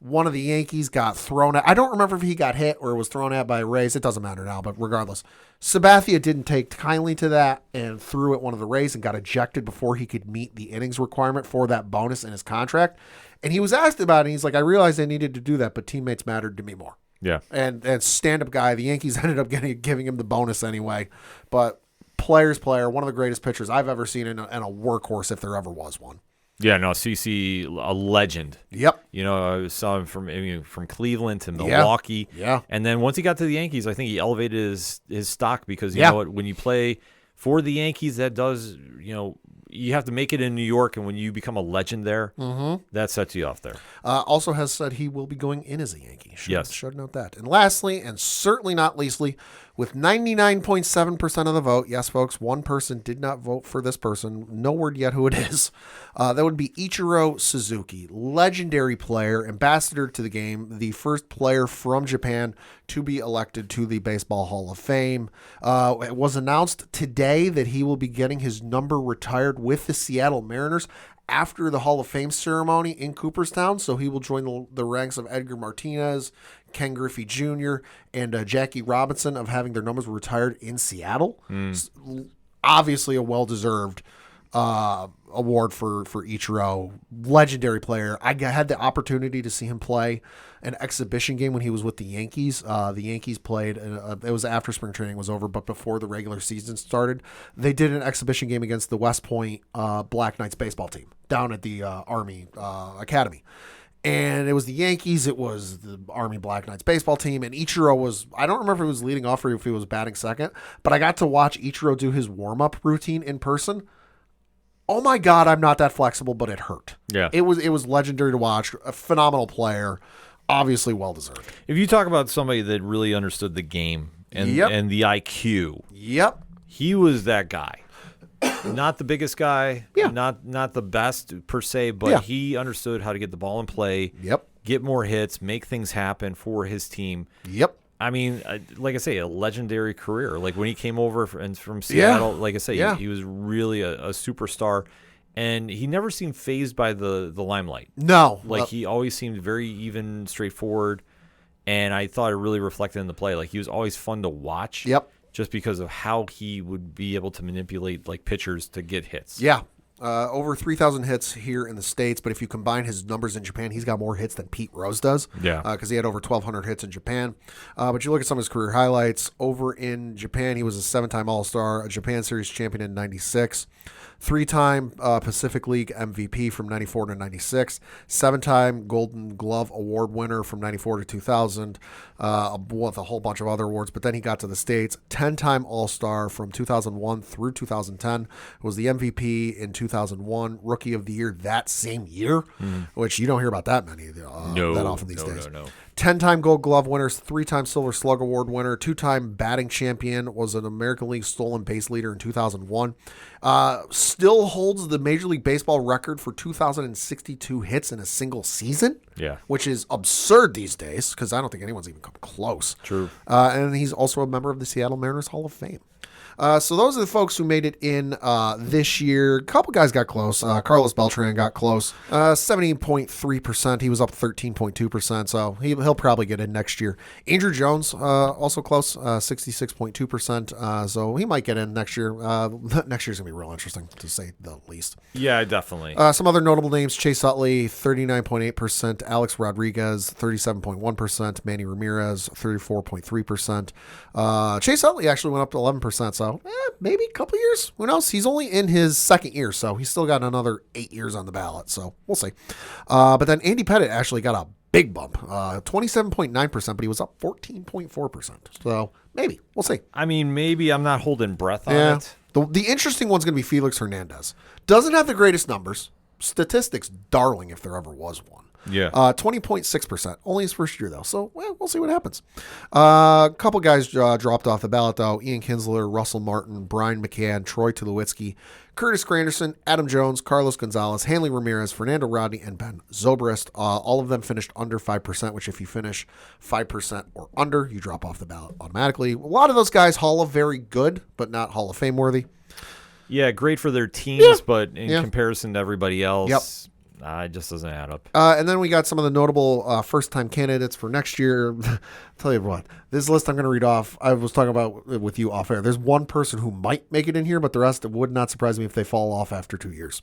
One of the Yankees got thrown at. I don't remember if he got hit or was thrown at by Rays. It doesn't matter now, but regardless. Sabathia didn't take kindly to that and threw at one of the Rays and got ejected before he could meet the innings requirement for that bonus in his contract. And he was asked about it, and he's like, I realized I needed to do that, but teammates mattered to me more. Yeah. And stand-up guy, the Yankees ended up giving him the bonus anyway. But player's player, one of the greatest pitchers I've ever seen, and a workhorse if there ever was one. Yeah, no, CC, a legend. Yep. I saw him from Cleveland to Milwaukee. Yeah. And then once he got to the Yankees, I think he elevated his stock because, you know what, when you play for the Yankees, that does, you have to make it in New York, and when you become a legend there, that sets you off there. Also has said he will be going in as a Yankee. Should note that. And lastly, and certainly not leastly, with 99.7% of the vote, yes, folks, one person did not vote for this person. No word yet who it is. That would be Ichiro Suzuki, legendary player, ambassador to the game, the first player from Japan to be elected to the Baseball Hall of Fame. It was announced today that he will be getting his number retired with the Seattle Mariners after the Hall of Fame ceremony in Cooperstown. So he will join the ranks of Edgar Martinez, Ken Griffey Jr., and Jackie Robinson of having their numbers retired in Seattle. Obviously a well-deserved award for Ichiro. Legendary player. I had the opportunity to see him play an exhibition game when he was with the Yankees. The Yankees played, it was after spring training was over, but before the regular season started. They did an exhibition game against the West Point Black Knights baseball team down at the Army Academy. And it was the Yankees, it was the Army Black Knights baseball team, and Ichiro was, I don't remember if he was leading off or if he was batting second, but I got to watch Ichiro do his warm-up routine in person. oh my God, I'm not that flexible, but it hurt. Yeah. It was legendary to watch. A phenomenal player, obviously well deserved. If you talk about somebody that really understood the game and the IQ, Yep. he was that guy. Not the biggest guy, Yeah. not the best per se, but Yeah. he understood how to get the ball in play, Yep. get more hits, make things happen for his team. Yep. I mean, like I say, a legendary career. Like when he came over from Seattle, like I say, Yeah. he was really a superstar, and he never seemed fazed by the limelight. No. Like he always seemed very even, straightforward, and I thought it really reflected in the play. Like he was always fun to watch. Yep. Just because of how he would be able to manipulate like pitchers to get hits. Yeah. Over 3,000 hits here in the States, but if you combine his numbers in Japan, he's got more hits than Pete Rose does. Yeah. Because he had over 1,200 hits in Japan. But you look at some of his career highlights. Over in Japan, he was a 7-time All-Star, a Japan Series champion in 96, 3-time Pacific League MVP from 94 to 96, 7-time Golden Glove Award winner from 94 to 2000, with a whole bunch of other awards. But then he got to the States, 10-time All-Star from 2001 through 2010, was the MVP in 2001, Rookie of the Year that same year, which you don't hear about that many that often these days. No. 10-time Gold Glove winners, 3-time Silver Slug Award winner, 2-time batting champion, was an American League stolen base leader in 2001. Still holds the Major League Baseball record for 2,062 hits in a single season. Yeah. Which is absurd these days because I don't think anyone's even come close. True. And he's also a member of the Seattle Mariners Hall of Fame. So those are the folks who made it in this year. A couple guys got close. Carlos Beltran got close. 17.3%. He was up 13.2%. So he'll probably get in next year. Andrew Jones also close. 66.2%. So he might get in next year. Next year's going to be real interesting, to say the least. Yeah, definitely. Some other notable names: Chase Utley, 39.8%. Alex Rodriguez, 37.1%. Manny Ramirez, 34.3%. Chase Utley actually went up to 11%. So maybe a couple years. Who knows? He's only in his second year, so he's still got another 8 years on the ballot. So we'll see. But then Andy Pettitte actually got a big bump, 27.9%, but he was up 14.4%. So maybe we'll see. I mean, maybe I'm not holding breath on it. The interesting one's going to be Felix Hernandez. Doesn't have the greatest numbers. Statistics darling if there ever was one. Yeah. 20.6%. Only his first year, though. So, we'll see what happens. A couple guys dropped off the ballot, though. Ian Kinsler, Russell Martin, Brian McCann, Troy Tulowitzki, Curtis Granderson, Adam Jones, Carlos Gonzalez, Hanley Ramirez, Fernando Rodney, and Ben Zobrist. All of them finished under 5%, which if you finish 5% or under, you drop off the ballot automatically. A lot of those guys, Hall of very good, but not Hall of Fame worthy. Yeah, great for their teams, but in Yeah. comparison to everybody else, Yep. it just doesn't add up. And then we got some of the notable first-time candidates for next year. Tell you what, this list I'm going to read off, I was talking about with you off air. There's one person who might make it in here, but the rest, it would not surprise me if they fall off after 2 years.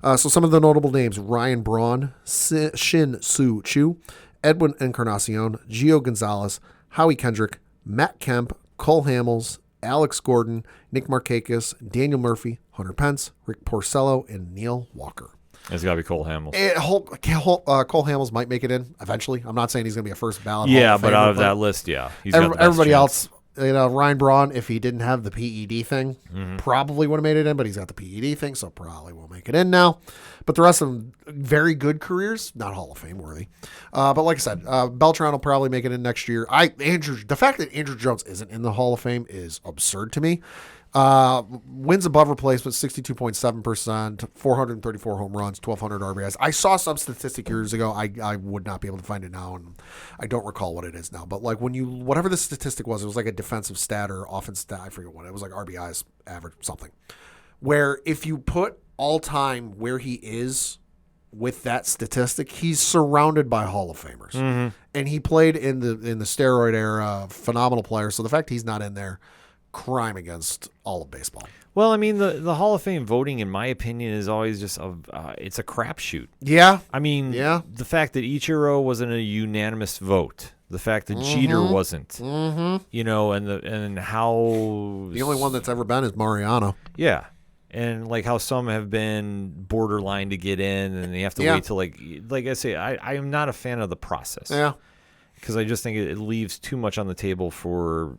So some of the notable names: Ryan Braun, Shin Soo Chu, Edwin Encarnacion, Gio Gonzalez, Howie Kendrick, Matt Kemp, Cole Hamels, Alex Gordon, Nick Markakis, Daniel Murphy, Hunter Pence, Rick Porcello, and Neil Walker. It's got to be Cole Hamels. Cole Hamels might make it in eventually. I'm not saying he's going to be a first ballot. Yeah, Hall of but Famer, out of that list, yeah. He's got the best everybody chance. else, Ryan Braun, if he didn't have the PED thing, probably would have made it in, but he's got the PED thing, so probably won't make it in now. But the rest of them, very good careers, not Hall of Fame worthy. But like I said, Beltran will probably make it in next year. The fact that Andrew Jones isn't in the Hall of Fame is absurd to me. Wins above replacement, 62.7%, 434 home runs, 1,200 RBIs. I saw some statistic years ago. I would not be able to find it now, and I don't recall what it is now. But like whatever the statistic was, it was like a defensive stat or offense stat. I forget what it was, like RBIs average something. Where if you put all time where he is with that statistic, he's surrounded by Hall of Famers, and he played in the steroid era. Phenomenal player. So the fact he's not in there, crime against all of baseball. Well, I mean, the Hall of Fame voting, in my opinion, is always just it's a crapshoot. Yeah. I mean, the fact that Ichiro wasn't a unanimous vote, the fact that Jeter wasn't, and how The only one that's ever been is Mariano. Yeah. And like how some have been borderline to get in, and they have to wait till like I say, I am not a fan of the process. Yeah. Because I just think it leaves too much on the table for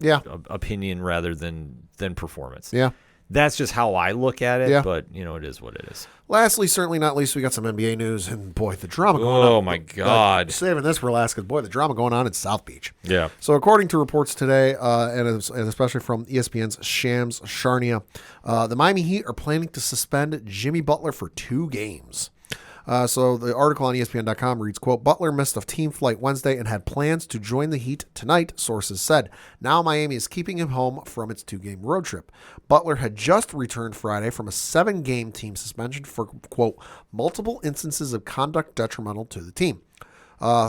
opinion rather than performance. Yeah. That's just how I look at it, Yeah. but, it is what it is. Lastly, certainly not least, we got some NBA news, and boy, the drama going on. Oh, my God. Saving this for last, because boy, the drama going on in South Beach. Yeah. So according to reports today, and especially from ESPN's Shams Charania, the Miami Heat are planning to suspend Jimmy Butler for 2 games. So the article on ESPN.com reads, quote, Butler missed a team flight Wednesday and had plans to join the Heat tonight, sources said. Now Miami is keeping him home from its 2-game road trip. Butler had just returned Friday from a 7-game team suspension for, quote, multiple instances of conduct detrimental to the team.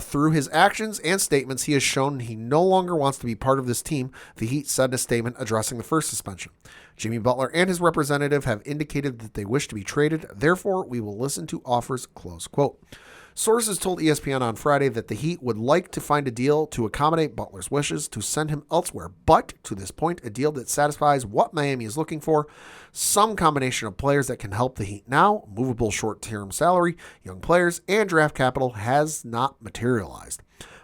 Through his actions and statements, he has shown he no longer wants to be part of this team, the Heat said in a statement addressing the first suspension. Jimmy Butler and his representative have indicated that they wish to be traded. Therefore, we will listen to offers, close quote. Sources told ESPN on Friday that the Heat would like to find a deal to accommodate Butler's wishes to send him elsewhere, but to this point, a deal that satisfies what Miami is looking for, some combination of players that can help the Heat now, movable short-term salary, young players, and draft capital has not materialized.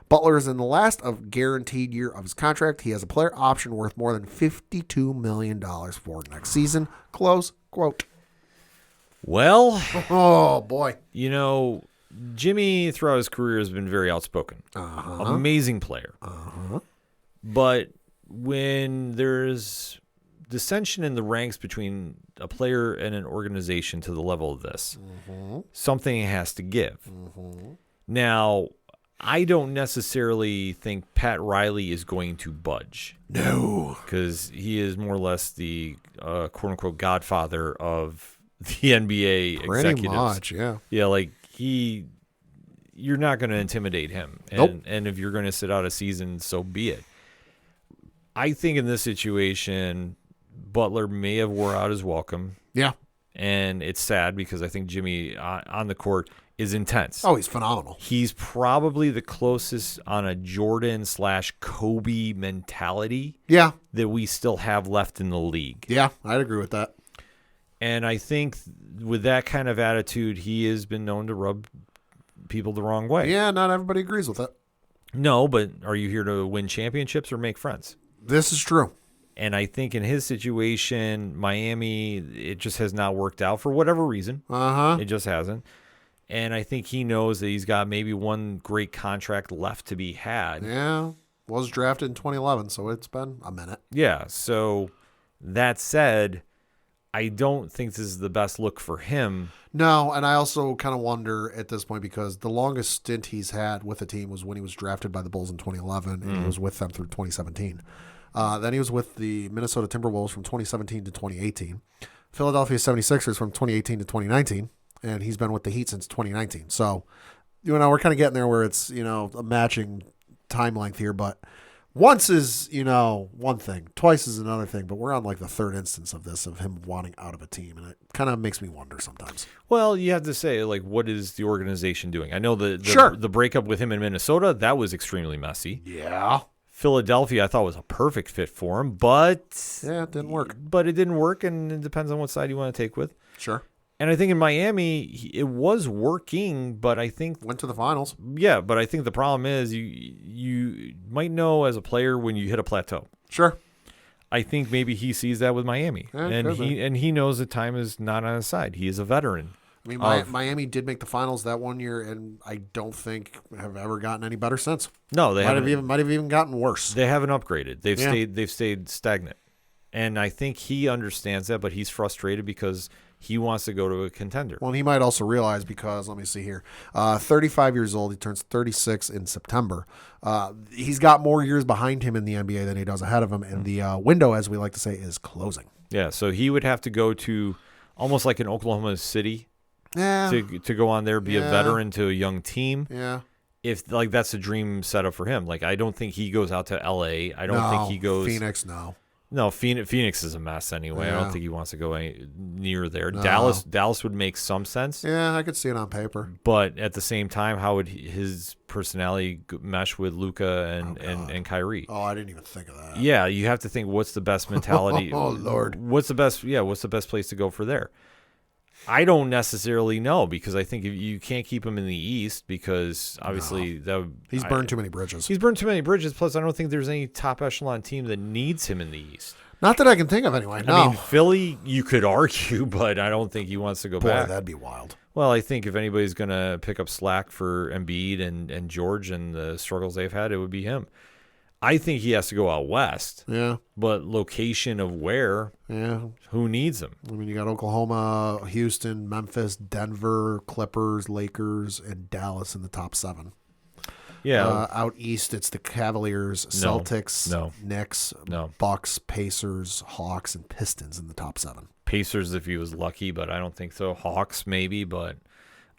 Butler is in the last of guaranteed year of his contract. He has a player option worth more than $52 million for next season, close quote. Well, oh boy. Jimmy, throughout his career, has been very outspoken. Amazing player. But when there's dissension in the ranks between a player and an organization to the level of this, something has to give. Now, I don't necessarily think Pat Riley is going to budge. No. Because he is more or less the quote-unquote godfather of the NBA Pretty executives. much, yeah. Yeah, you're not going to intimidate him. And if you're going to sit out a season, so be it. I think in this situation, Butler may have wore out his welcome. Yeah. And it's sad because I think Jimmy on the court is intense. Oh, he's phenomenal. He's probably the closest on a Jordan/Kobe mentality that we still have left in the league. Yeah, I'd agree with that. And I think with that kind of attitude, he has been known to rub people the wrong way. Yeah, not everybody agrees with it. No, but are you here to win championships or make friends? This is true. And I think in his situation, Miami, it just has not worked out for whatever reason. It just hasn't. And I think he knows that he's got maybe one great contract left to be had. Yeah, was drafted in 2011, so it's been a minute. Yeah, so that said, I don't think this is the best look for him. No, and I also kind of wonder at this point because the longest stint he's had with the team was when he was drafted by the Bulls in 2011, and he was with them through 2017. Then he was with the Minnesota Timberwolves from 2017 to 2018, Philadelphia 76ers from 2018 to 2019, and he's been with the Heat since 2019. So, we're kind of getting there where it's, a matching time length here, but once is, one thing, twice is another thing, but we're on like the third instance of this, of him wanting out of a team, and it kind of makes me wonder sometimes. Well, you have to say, what is the organization doing? I know the breakup with him in Minnesota, that was extremely messy. Yeah. Philadelphia, I thought was a perfect fit for him, but yeah, it didn't work. But it didn't work, and it depends on what side you want to take with. Sure. And I think in Miami, it was working, but I think went to the finals. Yeah, but I think the problem is you might know as a player when you hit a plateau. Sure. I think maybe he sees that with Miami, and he knows that time is not on his side. He is a veteran. I mean, Miami did make the finals that one year, and I don't think have ever gotten any better since. No, they might have even gotten worse. They haven't upgraded. They've stayed stagnant, and I think he understands that, but he's frustrated because he wants to go to a contender. Well, and he might also realize because, let me see here, 35 years old. He turns 36 in September. He's got more years behind him in the NBA than he does ahead of him, and the window, as we like to say, is closing. Yeah, so he would have to go to almost like an Oklahoma City to go on there, be a veteran to a young team. Yeah. If that's a dream setup for him. I don't think he goes out to LA. I don't think he goes Phoenix, No, Phoenix is a mess anyway. Yeah. I don't think he wants to go near there. No. Dallas would make some sense. Yeah, I could see it on paper. But at the same time, how would his personality mesh with Luka and Kyrie? Oh, I didn't even think of that. Yeah, you have to think what's the best mentality. Oh, Lord. What's the best place to go for there? I don't necessarily know because I think if you can't keep him in the East because obviously he's burned too many bridges. He's burned too many bridges. Plus, I don't think there's any top echelon team that needs him in the East. Not that I can think of anyway. No. I mean, Philly, you could argue, but I don't think he wants to go Boy, back. that'd be wild. Well, I think if anybody's going to pick up slack for Embiid and George and the struggles they've had, it would be him. I think he has to go out west. Yeah. But location of where, who needs him? I mean, you got Oklahoma, Houston, Memphis, Denver, Clippers, Lakers, and Dallas in the top 7. Yeah. Out east, it's the Cavaliers, Celtics, Knicks, Bucks, Pacers, Hawks, and Pistons in the top 7. Pacers if he was lucky, but I don't think so. Hawks maybe, but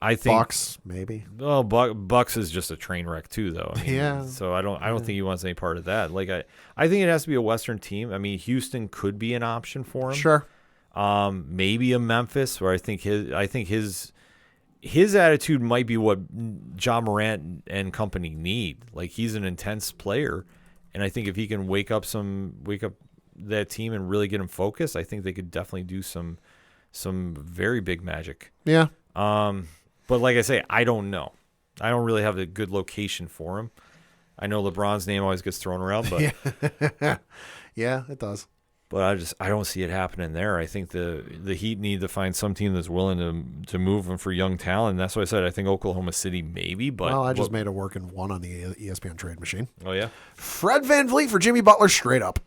I think Bucks maybe. Well, Bucks is just a train wreck too, though. I mean, So I don't think he wants any part of that. Like I think it has to be a Western team. I mean, Houston could be an option for him. Sure. Maybe a Memphis, where I think his attitude might be what Ja Morant and company need. Like, he's an intense player, and I think if he can wake up that team and really get them focused, I think they could definitely do some very big magic. Yeah. But like I say, I don't know. I don't really have a good location for him. I know LeBron's name always gets thrown around, but yeah, it does. But I don't see it happening there. I think the Heat need to find some team that's willing to move them for young talent. And that's why I said I think Oklahoma City maybe. But I just made it work in one on the ESPN trade machine. Oh yeah, Fred VanVleet for Jimmy Butler straight up.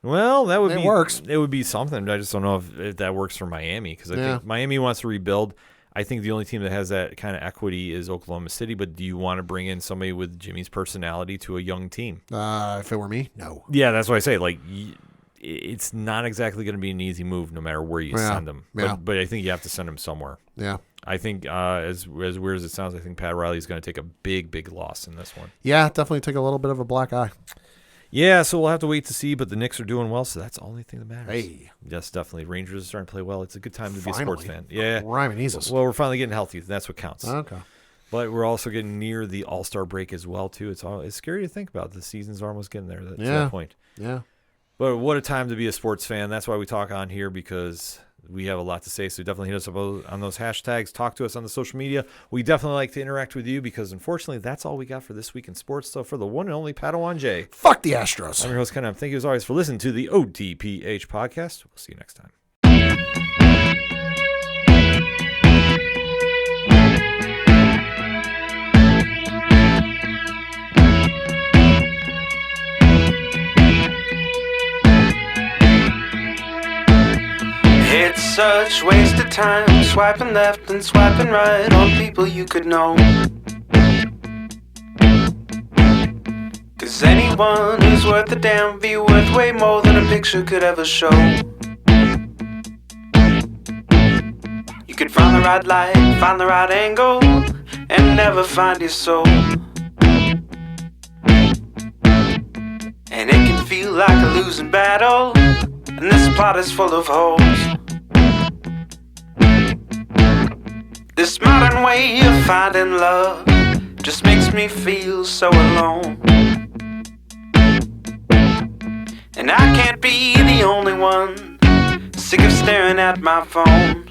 Well, it works. It would be something. I just don't know if that works for Miami, because I think Miami wants to rebuild. I think the only team that has that kind of equity is Oklahoma City. But do you want to bring in somebody with Jimmy's personality to a young team? If it were me, no. Yeah, that's why I say, like, it's not exactly going to be an easy move no matter where you send them. But I think you have to send them somewhere. Yeah. I think as weird as it sounds, I think Pat Riley's going to take a big loss in this one. Yeah, definitely take a little bit of a black eye. Yeah, so we'll have to wait to see, but the Knicks are doing well, so that's the only thing that matters. Hey. Yes, definitely. Rangers are starting to play well. It's a good time to be a sports fan. Yeah. Rhyming Jesus. Well, we're finally getting healthy. That's what counts. Okay. But we're also getting near the All-Star break as well, too. It's scary to think about. The season's almost getting there to that point. Yeah. But what a time to be a sports fan. That's why we talk on here, because we have a lot to say. So definitely hit us up on those hashtags. Talk to us on the social media. We definitely like to interact with you, because unfortunately that's all we got for this week in sports. So for the one and only Padawan J. Fuck the Astros. I'm your host, Ken. Thank you as always for listening to the ODPH podcast. We'll see you next time. It's such waste of time, swiping left and swiping right on people you could know. 'Cause anyone who's worth a damn be worth way more than a picture could ever show. You could find the right light, find the right angle, and never find your soul. And it can feel like a losing battle, and this plot is full of holes. This modern way of finding love just makes me feel so alone. And I can't be the only one sick of staring at my phone.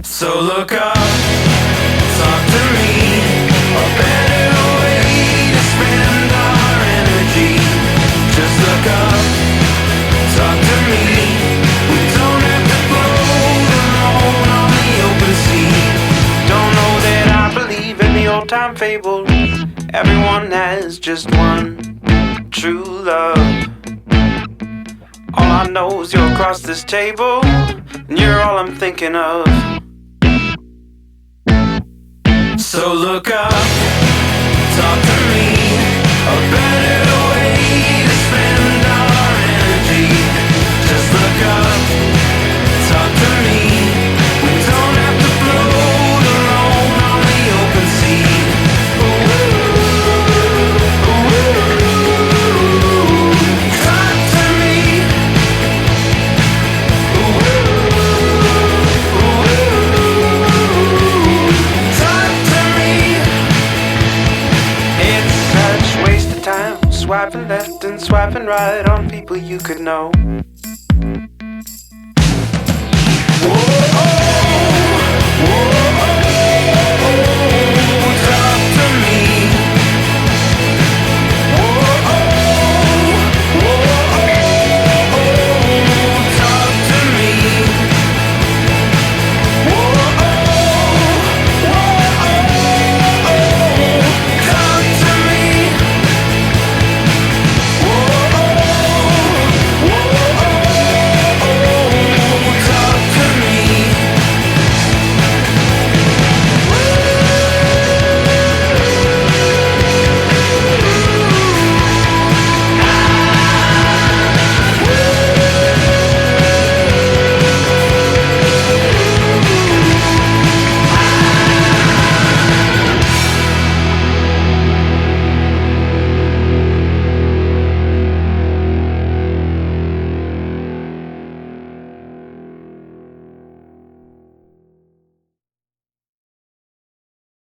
So look up, talk to me, a better way to spend our energy. Just look up, talk to me. We don't have to float alone on the open sea. Don't know that I believe in the old time fable. Everyone has just one true love. All I know is you're across this table, and you're all I'm thinking of. So look up, talk to me, a better way to spend our energy. Just look up, talk to me. We don't have to float alone on the open sea. Ooh, talk to me. Talk to me. It's such waste of time, swiping left and swiping right on people you could know.